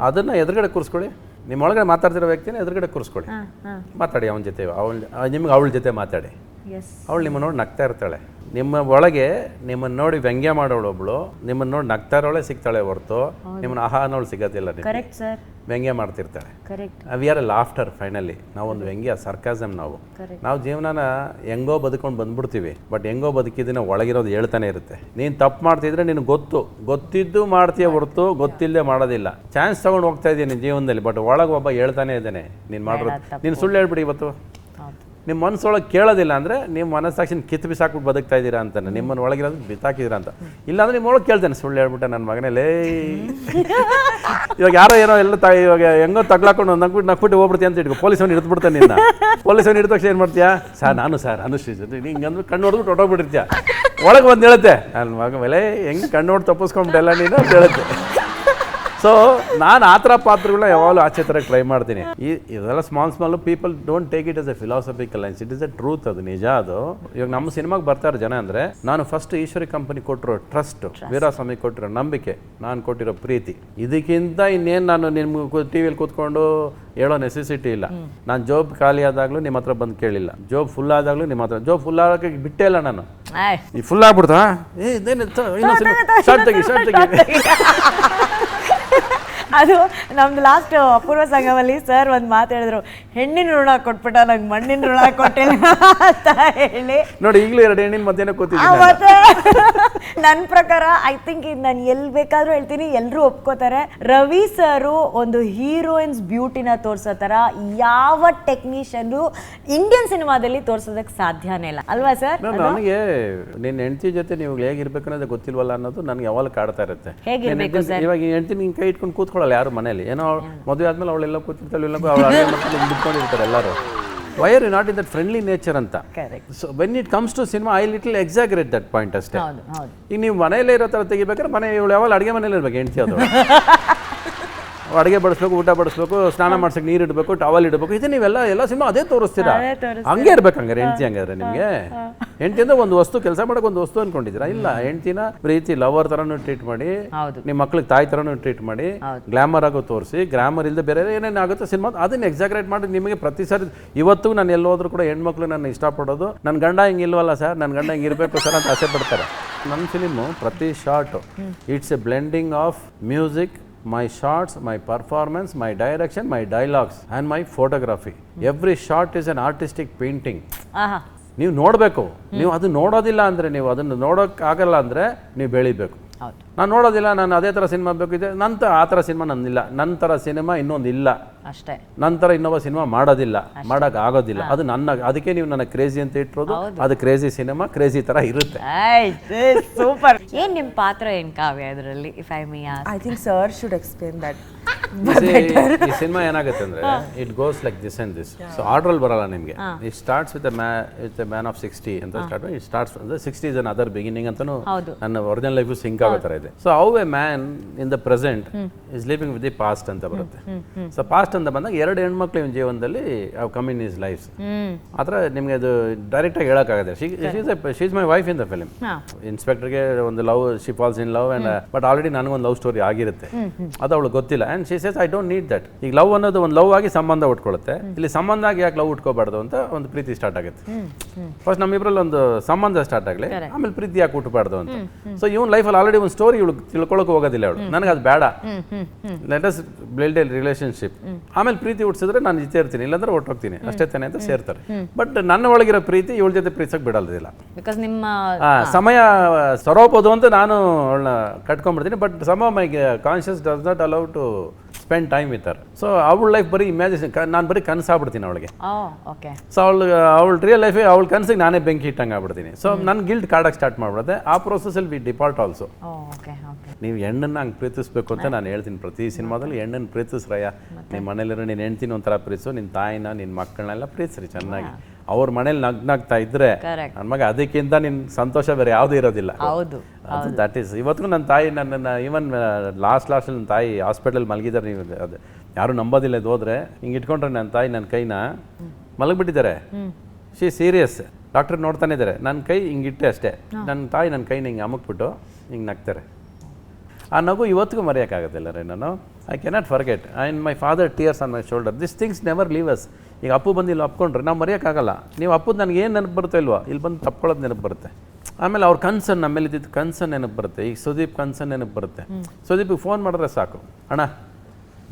ಅದನ್ನ ಎದುರುಗಡೆ ಕೂರಿಸ್ಕೊಳ್ಳಿ. ನಿಮ್ಮೊಳಗಡೆ ಮಾತಾಡ್ತಿರೋ ವ್ಯಕ್ತಿನ ಎದುರುಗಡೆ ಕೂರಿಸ್ಕೊಳ್ಳಿ, ಮಾತಾಡಿ ಅವನ ಜೊತೆ. ನಿಮ್ಗೆ ಅವಳ ಜೊತೆ ಮಾತಾಡಿ. ಅವಳು ನಿಮ್ಮ ನೋಡಿ ನಗ್ತಾ ಇರ್ತಾಳೆ. ನಿಮ್ಮ ಒಳಗೆ ನಿಮ್ಮನ್ನ ನೋಡಿ ವ್ಯಂಗ್ಯ ಮಾಡೋಳು ಒಬ್ಳು, ನಿಮ್ಮನ್ನ ನೋಡಿ ನಗ್ತಾ ಇರೋಳೆ ಸಿಗ್ತಾಳೆ ಹೊರತು ನಿಮ್ಮನ್ನ ಆಹಾ ಅನ್ನೋಳು ಸಿಗೋದಿಲ್ಲ. ವ್ಯಂಗ್ಯ ಮಾಡ್ತಿರ್ತಾಳೆ. We are a laughter. Finally ನಾವೊಂದು ವ್ಯಂಗ್ಯ, ಸರ್ಕಾಸಮ್. ನಾವು ಜೀವನನ ಹೆಂಗೋ ಬದುಕೊಂಡು ಬಂದ್ಬಿಡ್ತೀವಿ, ಬಟ್ ಹೆಂಗೋ ಬದುಕಿದಿನ ಒಳಗಿರೋದು ಹೇಳ್ತಾನೆ ಇರುತ್ತೆ. ನೀನು ತಪ್ಪು ಮಾಡ್ತಿದ್ರೆ ನಿನಗೆ ಗೊತ್ತಿದ್ದು ಮಾಡ್ತೀಯ ಹೊರತು ಗೊತ್ತಿಲ್ಲದೆ ಮಾಡೋದಿಲ್ಲ. ಚಾನ್ಸ್ ತಗೊಂಡು ಹೋಗ್ತಾ ಇದೀಯ ನಿನ್ನ ಜೀವನದಲ್ಲಿ, ಬಟ್ ಒಳಗೆ ಒಬ್ಬ ಹೇಳ್ತಾನೆ ಇದ್ದಾನೆ ನೀನು ಮಾಡೋದು. ನೀನು ಸುಳ್ಳು ಹೇಳ್ಬಿಡಿ ಇವತ್ತು. ನಿಮ್ಮ ಮನಸ್ಸೊಳಗೆ ಕೇಳೋದಿಲ್ಲ ಅಂದರೆ ನಿಮ್ಮ ಮನಸ್ಸಾಕ್ಷಿನ ಕಿತ್ತು ಬಿಸಾಕ್ಬಿಟ್ಟು ಬದುಕ್ತಾ ಇದ್ದೀರಾ ಅಂತಾನೆ, ನಿಮ್ಮನ್ನು ಒಳಗಿರೋದು ಬಿಸಾಕಿದ್ದೀರಾ ಅಂತ. ಇಲ್ಲಾಂದ್ರೆ ನಿಮ್ಮ ಒಳಗೆ ಕೇಳ್ತೇನೆ, ಸುಳ್ಳು ಹೇಳ್ಬಿಟ್ಟೆ ನನ್ನ ಮಗನೇಲೇ. ಇವಾಗ ಯಾರೋ ಏನೋ ಎಲ್ಲ ಇವಾಗ ಹೆಂಗೋ ತಗ್ಲಾಕೊಂಡು ನಕ್ಬಿಟ್ಟು ಹೋಗ್ಬಿಡ್ತೀಯ ಅಂತ ಇಟ್ಕೊ. ಪೊಲೀಸವ್ನು ಹಿಡಿದ್ಬಿಡ್ತಾನೆ ನಿನ್ನ. ಪೊಲೀಸವ್ನು ಹಿಡಿದ ತಕ್ಷಣ ಏನು ಮಾಡ್ತೀಯಾ? ಸರ್ ಅನುಶ್ರೀ ಹಿಂಗಂದ್ರೆ ಕಣ್ಣು ಹೊಡೆದ್ಬಿಟ್ಟು ಹೊಟ್ಟೋಗ್ಬಿಟ್ಟಿರ್ತೀಯ. ಒಳಗೆ ಬಂದು ಹೇಳುತ್ತೆ, ನನ್ನ ಮಗ ಮೇಲೆ ಹೆಂಗೆ ಕಣ್ಣು ಹೊಡೆದು ತಪ್ಪಿಸ್ಕೊಂಬಿಟ್ಟೆಲ್ಲ ನೀನು ಅಂತ ಹೇಳುತ್ತೆ. ಸೊ ನಾನು ಆ ಥರ ಪಾತ್ರಗಳನ್ನ ಯಾವಾಗಲೂ ಆಚೆ ಥರ ಟ್ರೈ ಮಾಡ್ತೀನಿ. ಇದೆಲ್ಲ small people don't take it as A philosophical lines, it is A truth. ಅದು ನಿಜ. ಅದು ಇವಾಗ ನಮ್ಮ ಸಿನಿಮಾಗೆ ಬರ್ತಾರೆ ಜನ ಅಂದರೆ, ನಾನು ಫಸ್ಟ್ ಈಶ್ವರಿ ಕಂಪನಿ ಕೊಟ್ಟಿರೋ ಟ್ರಸ್ಟ್, ವೀರಸ್ವಾಮಿ ಕೊಟ್ಟಿರೋ ನಂಬಿಕೆ, ನಾನು ಕೊಟ್ಟಿರೋ ಪ್ರೀತಿ, ಇದಕ್ಕಿಂತ ಇನ್ನೇನು ನಾನು ನಿಮ್ಗೆ ಟಿ ವಿಯಲ್ಲಿ ಕೂತ್ಕೊಂಡು ಹೇಳೋ ನೆಸೆಸಿಟಿ ಇಲ್ಲ. ನಾನು ಜಾಬ್ ಖಾಲಿ ಆದಾಗಲೂ ನಿಮ್ಮ ಹತ್ರ ಬಂದು ಕೇಳಿಲ್ಲ, ಜಾಬ್ ಫುಲ್ ಆದಾಗಲೂ ನಿಮ್ಮ ಹತ್ರ. ಜಾಬ್ ಫುಲ್ ಆಗೋಕ್ಕೆ ಬಿಟ್ಟೇ ಇಲ್ಲ ನಾನು. ಈ ಫುಲ್ ಆಗ್ಬಿಡ್ತಾ ಶರ್ಟ್ ತೆಗಿ ಅದು ನಮ್ದು ಲಾಸ್ಟ್ ಅಪೂರ್ವ ಸಂಗಮಲ್ಲಿ ಸರ್ ಒಂದು ಮಾತು ಹೇಳಿದ್ರು, ಹೆಣ್ಣಿನ ಋಣ ಕೊಟ್ಬಿಟ್ಟ, ನಂಗೆ ಮಣ್ಣಿನ ಋಣ ಕೊಟ್ಟಿಲ್ಲ ಅಂತ ಹೇಳಿ. ನೋಡಿ ಈಗಲೂ 2 ಹೆಣ್ಣಿನ ಮಧ್ಯಾಹ್ನ ಕೂತಿದ್ದೀನಿ. ಮತ್ತೆ ನನ್ನ ಪ್ರಕಾರ ಐ ಥಿಂಕ್ ಇದು ನಾನು ಎಲ್ಲಿ ಬೇಕಾದ್ರೂ ಹೇಳ್ತೀನಿ, ಎಲ್ಲರೂ ಒಪ್ಕೋತಾರೆ. ರವಿ ಸರು ಒಂದು ಹೀರೋಯಿನ್ಸ್ ಬ್ಯೂಟಿನ ತೋರ್ಸೋ ಥರ ಯಾವ ಟೆಕ್ನಿಷಿಯನ್ ಇಂಡಿಯನ್ ಸಿನಿಮಾದಲ್ಲಿ ತೋರ್ಸೋದಕ್ಕೆ ಸಾಧ್ಯನೇ ಇಲ್ಲ ಅಲ್ವಾ ಸರ್? ನನಗೆ ನಿನ್ನ ಹೆಂಡತಿ ಜೊತೆ ನೀವು ಹೇಗಿರ್ಬೇಕು ಅನ್ನೋದು ಗೊತ್ತಿಲ್ವಲ್ಲ ಅನ್ನೋದು ನನಗೆ ಯಾವಾಗ ಕಾಡ್ತಾ ಇರುತ್ತೆ. ಹೇಗಿರ್ಬೇಕು ಸರ್? ಇವಾಗ ಹೆಂಡತಿ ನಿನ್ನ ಕೈ ಇಟ್ಕೊಂಡು ಕೂತ್ಕೊಳ್ಳಲ್ಲ ಯಾರು ಮನೇಲಿ. ಏನೋ ಮದುವೆ ಆದ್ಮೇಲೆ ಅವಳೆಲ್ಲ ಕೂತಿರ್ತಾಳೆ, ಇಲ್ಲ ಅವಳು ಬಿಟ್ಕೊಂಡಿರ್ತಾರೆ ಎಲ್ಲರೂ. Why are you not in that friendly nature ಅಂತ. So when it comes to cinema I little exaggerate that point ಅಷ್ಟೇ. ಈಗ ನೀವು ಮನೆಯಲ್ಲೇ ಇರೋ ಥರ ತೆಗಿಬೇಕಾದ್ರೆ ಇವಳು ಯಾವಾಗ ಅಡುಗೆ ಮನೇಲಿ ಇರ್ಬೇಕು ಹೆಂಡತಿ ಅದು. ಅಡುಗೆ ಬಡಿಸ್ಬೇಕು, ಊಟ ಬಡಿಸ್ಬೇಕು, ಸ್ನಾನ ಮಾಡ್ಸಕ್ಕೆ ನೀರು ಇಡಬೇಕು, ಟವಲ್ ಇಡಬೇಕು, ಇದು ಎಲ್ಲ ಸಿನಿಮಾ ಅದೇ ತೋರಿಸ್ತೀರಾ. ಹಂಗೆ ಇರ್ಬೇಕು ಹಂಗಾರೆ ಹೆಂಡತಿ. ಹಂಗಾದ್ರೆ ನಿಮಗೆ ಹೆಂಡತಿ ಅಂದ್ರೆ ಒಂದು ವಸ್ತು, ಕೆಲಸ ಮಾಡೋಕೆ ಒಂದು ವಸ್ತು ಅನ್ಕೊಂಡಿದ್ದೀರಾ? ಇಲ್ಲ, ಹೆಂಡತಿನ ಪ್ರೀತಿ ಲವರ್ ಥರನೂ ಟ್ರೀಟ್ ಮಾಡಿ, ನಿಮ್ಮ ಮಕ್ಳಿಗೆ ತಾಯಿ ಥರನೂ ಟ್ರೀಟ್ ಮಾಡಿ, ಗ್ಲಾಮರ್ ಆಗೋ ತೋರಿಸಿ, ಗ್ಲಾಮರ್ ಇಲ್ಲದೆ ಬೇರೆ ಏನೇನು ಆಗುತ್ತೆ ಸಿನಿಮಾ ಅದನ್ನ ಎಕ್ಸಾಗ್ರೇಟ್ ಮಾಡಿ ನಿಮಗೆ ಪ್ರತಿ ಸಾರಿ. ಇವತ್ತು ನಾನು ಎಲ್ಲೋದ್ರೂ ಕೂಡ ಹೆಣ್ಮಕ್ಳು ನನ್ನ ಇಷ್ಟಪಡೋದು, ನನ್ನ ಗಂಡ ಹಿಂಗೆ ಇಲ್ವಲ್ಲ ಸರ್, ನನ್ನ ಗಂಡ ಹಿಂಗೆ ಇರಬೇಕು ಸರ್ ಅಂತ ಆಸೆ ಪಡ್ತಾರೆ. ನನ್ನ ಫಿಲಿಮು ಪ್ರತಿ short it's A blending of music, my shots, my performance, my direction, my dialogues and my photography. Every shot is an artistic painting. ನೀವು ನೋಡಬೇಕು. ನೀವು ಅದು ನೋಡೋದಿಲ್ಲ ಅಂದರೆ, ನೀವು ಅದನ್ನು ನೋಡೋಕ್ಕಾಗಲ್ಲ ಅಂದರೆ ನೀವು ಬೆಳಿಬೇಕು. ನಾನು ನೋಡೋದಿಲ್ಲ, ನಾನು ಅದೇ ಥರ ಸಿನಿಮಾ ಬೇಕಿದೆ, ನಂತರ ಆ ಥರ ಸಿನಿಮಾ ನನ್ನಿಲ್ಲ, ನನ್ನ ಥರ ಸಿನಿಮಾ ಇನ್ನೊಂದು ಇಲ್ಲ ಅಷ್ಟೇ, ನಂತರ ಇನ್ನೊಬ್ಬ ಸಿನಿಮಾ ಮಾಡೋದಿಲ್ಲ, ಮಾಡೋಕೆ ಆಗೋದಿಲ್ಲ. ಅದು ನನ್ನ, ಅದಕ್ಕೆ ನೀವು ನನ್ನ ಕ್ರೇಜಿ ಅಂತ ಇಟ್ಟಿರೋದು. ಅದು ಕ್ರೇಜಿ ಸಿನಿಮಾ ಕ್ರೇಜಿ ಥರ ಇರುತ್ತೆ. ಸೂಪರ್. ಏನು ನಿಮ್ಮ ಪಾತ್ರ ಏನು ಕಾವ್ಯ ಇದರಲ್ಲಿ? If I may ask. I think sir should explain that. ಈ ಸಿನಿಮಾ ಏನಾಗುತ್ತೆ ಅಂದರೆ it goes like this and this. So ಆರ್ಡ್ರಲ್ಲಿ ಬರಲ್ಲ ನಿಮಗೆ. It starts with a man of 60 ಅಂತ ಸ್ಟಾರ್ಟ್. ಇಟ್ ಸ್ಟಾರ್ಟ್ಸ್ ಅಂದರೆ 60 ಇಸ್ ಅನ್ ಅದರ್ ಬಿಗಿನಿಂಗ್ ಅಂತಲೂ ನನ್ನ ಒರಿಜಿನಲ್ ಲೈಫು ಸಿಂಕ್ ಆಗೋ ಥರ ಇದೆ. So how A man in the present is living with the past ಅಂತ ಬರುತ್ತೆ. ಸೊ ಪಾಸ್ಟ್ ಅಂತ ಬಂದಾಗ 2 ಹೆಣ್ಮಕ್ಳು ಇವನ ಜೀವನದಲ್ಲಿ ಕಮ್ ಇನ್ ಈಸ್ ಲೈಫ್. ಆ ಥರ ನಿಮಗೆ ಅದು ಡೈರೆಕ್ಟಾಗಿ ಹೇಳೋಕ್ಕಾಗತ್ತೆ. She is my wife in the film. ಇನ್ಸ್ಪೆಕ್ಟರ್ಗೆ ಒಂದು love, she falls in love and but already ನನಗೊಂದು ಲವ್ ಸ್ಟೋರಿ ಆಗಿರುತ್ತೆ, ಅದು ಅವಳು ಗೊತ್ತಿಲ್ಲ. And she says I don't need that. ಈಗ ಲವ್ ಅನ್ನೋದು ಒಂದು ಲವ್ ಆಗಿ ಸಂಬಂಧ ಉಟ್ಕೊಳ್ಳುತ್ತೆ. ಇಲ್ಲಿ ಸಂಬಂಧ ಆಗಿ ಯಾಕೆ ಲವ್ ಉಟ್ಕೋಬಾರ್ದು ಅಂತ ಒಂದು ಪ್ರೀತಿ ಸ್ಟಾರ್ಟ್ ಆಗುತ್ತೆ. ಫಸ್ಟ್ ನಮ್ಮಿಬ್ರಲ್ಲಿ ಒಂದು ಸಂಬಂಧ ಸ್ಟಾರ್ಟ್ ಆಗಲಿ, ಆಮೇಲೆ ಪ್ರೀತಿ ಯಾಕೆ ಉಟ್ಬಾರ್ದು ಅಂತ. ಸೊ ಇವನ್ ಲೈಫಲ್ಲಿ ಆಲ್ರೆಡಿ ಒಂದು ಸ್ಟೋರಿ ಇವಳು ತಿಳ್ಕೊಳಕ್ಕೆ ಹೋಗೋದಿಲ್ಲ. ಅವಳು ನನಗೆ ಅದು ಬೇಡ, let us build A relationship, ಆಮೇಲೆ ಪ್ರೀತಿ ಹುಟ್ಟಿಸಿದ್ರೆ ನಾನು ಜೊತೆ ಇರ್ತೀನಿ, ಇಲ್ಲಾಂದ್ರೆ ಹೊರಟೋಗ್ತೀನಿ ಅಷ್ಟೇ ತಾನೆ ಅಂತ ಸೇರ್ತಾರೆ. ಬಟ್ ನನ್ನ ಒಳಗಿರೋ ಪ್ರೀತಿ ಇವಳ ಜೊತೆ ಪ್ರೀತಿಸಕ್ಕೆ ಬಿಡೋದಿಲ್ಲ. ಬಿಕಾಸ್ ನಿಮ್ಮ ಸಮಯ ಸರೋಬೋದು ಅಂತ ನಾನು ಅವಳನ್ನ ಕಟ್ಕೊಂಡ್ಬಿಡ್ತೀನಿ. But some my conscious does not allow to spend time with her. So ಅವಳ ಲೈಫ್ ಬರೀ ಇಮ್ಯಾಜಿನೇಷನ್, ನಾನು ಬರೀ ಕನಸಾಗ್ಬಿಡ್ತೀನಿ ಅವಳಿಗೆ. ಸೊ ಅವಳ ರಿಯಲ್ ಲೈಫೇ ಅವಳ ಕನಸಿಗೆ ನಾನೇ ಬೆಂಕಿ ಇಟ್ಟಂಗೆ ಆಗ್ಬಿಡ್ತೀನಿ. ಸೊ ನನ್ನ ಗಿಲ್ಟ್ ಕಾಡಕ್ಕೆ ಸ್ಟಾರ್ಟ್ ಮಾಡ್ಬಿಡುತ್ತೆ. ಆ ಪ್ರೊಸೆಸಲ್ಲಿ ವಿ ಡಿಪಾರ್ಟ್ ಆಲ್ಸೋ. ನೀವು ಹೆಣ್ಣನ್ನು ಹಂಗೆ ಪ್ರೀತಿಸ್ಬೇಕು ಅಂತ ನಾನು ಹೇಳ್ತೀನಿ ಪ್ರತಿ ಸಿನಿಮಾದಲ್ಲಿ. ಹೆಣ್ಣನ್ನು ಪ್ರೀತಿಸ್ರಯ್ಯ, ನಿಮ್ಮ ಮನೇಲಿರೋ ನೀನು ಹೆಣ್ತೀನಿ ಒಂಥರ ಪ್ರೀತಿಸು, ನಿನ್ನ ತಾಯಿನ ನಿನ್ನ ಮಕ್ಕಳನ್ನೆಲ್ಲ ಪ್ರೀತಿಸ್ರಿ ಚೆನ್ನಾಗಿ. ಅವ್ರ ಮನೇಲಿ ನಗ್ನಾಗ್ತಾ ಇದ್ರೆ ನನ್ನ ಮಗ ಅದಕ್ಕಿಂತ ನಿನ್ನ ಸಂತೋಷ ಬೇರೆ ಯಾವುದೂ ಇರೋದಿಲ್ಲ. ಅದು ದಟ್ ಈಸ್. ಇವತ್ತು ನನ್ನ ತಾಯಿ ನನ್ನನ್ನು ಈವನ್ ಲಾಸ್ಟಲ್ಲಿ ನನ್ನ ತಾಯಿ ಹಾಸ್ಪಿಟಲ್ ಮಲಗಿದ್ದಾರೆ. ನೀವು ಅದು ಯಾರು ನಂಬೋದಿಲ್ಲ. ಇದು ಹೋದ್ರೆ ಹಿಂಗೆ ಇಟ್ಕೊಂಡ್ರೆ ನನ್ನ ತಾಯಿ ನನ್ನ ಕೈನ ಮಲಗಿಬಿಟ್ಟಿದ್ದಾರೆ. She serious. ಡಾಕ್ಟರ್ ನೋಡ್ತಾನೆ ಇದ್ದಾರೆ. ನನ್ನ ಕೈ ಹಿಂಗಿಟ್ಟೆ ಅಷ್ಟೇ. ನನ್ನ ತಾಯಿ ನನ್ನ ಕೈನ ಹಿಂಗೆ ಅಮಕ್ಬಿಟ್ಟು ಹಿಂಗೆ ನಗ್ತಾರೆ. ಆ ನಗು ಇವತ್ತಿಗೂ ಮರೆಯೋಕ್ಕಾಗೋದಿಲ್ಲ ರೀ. ನಾನು I cannot forget. And my father tears on my shoulder. This things never leave us. ಈಗ ಅಪ್ಪು ಬಂದು ಇಲ್ಲಿ ಅಪ್ಕೊಂಡ್ರೆ ನಾವು ಮರೆಯೋಕ್ಕಾಗಲ್ಲ. ನೀವು ಅಪ್ಪದು ನನಗೆ ಏನು ನೆನಪು ಬರುತ್ತೋ ಇಲ್ವಾ, ಇಲ್ಲಿ ಬಂದು ತಪ್ಕೊಳ್ಳೋದು ನೆನಪು ಬರುತ್ತೆ. ಆಮೇಲೆ ಅವ್ರ ಕನ್ಸನ್, ನಮ್ಮೇಲೆ ಇದ್ದಿದ್ದು ಕನ್ಸನ್ ನೆನಪು ಬರುತ್ತೆ. ಈಗ ಸುದೀಪ್ ಕನ್ಸನ್ ನೆನಪು ಬರುತ್ತೆ. ಸುದೀಪಿಗೆ ಫೋನ್ ಮಾಡಿದ್ರೆ ಸಾಕು, ಅಣ್ಣ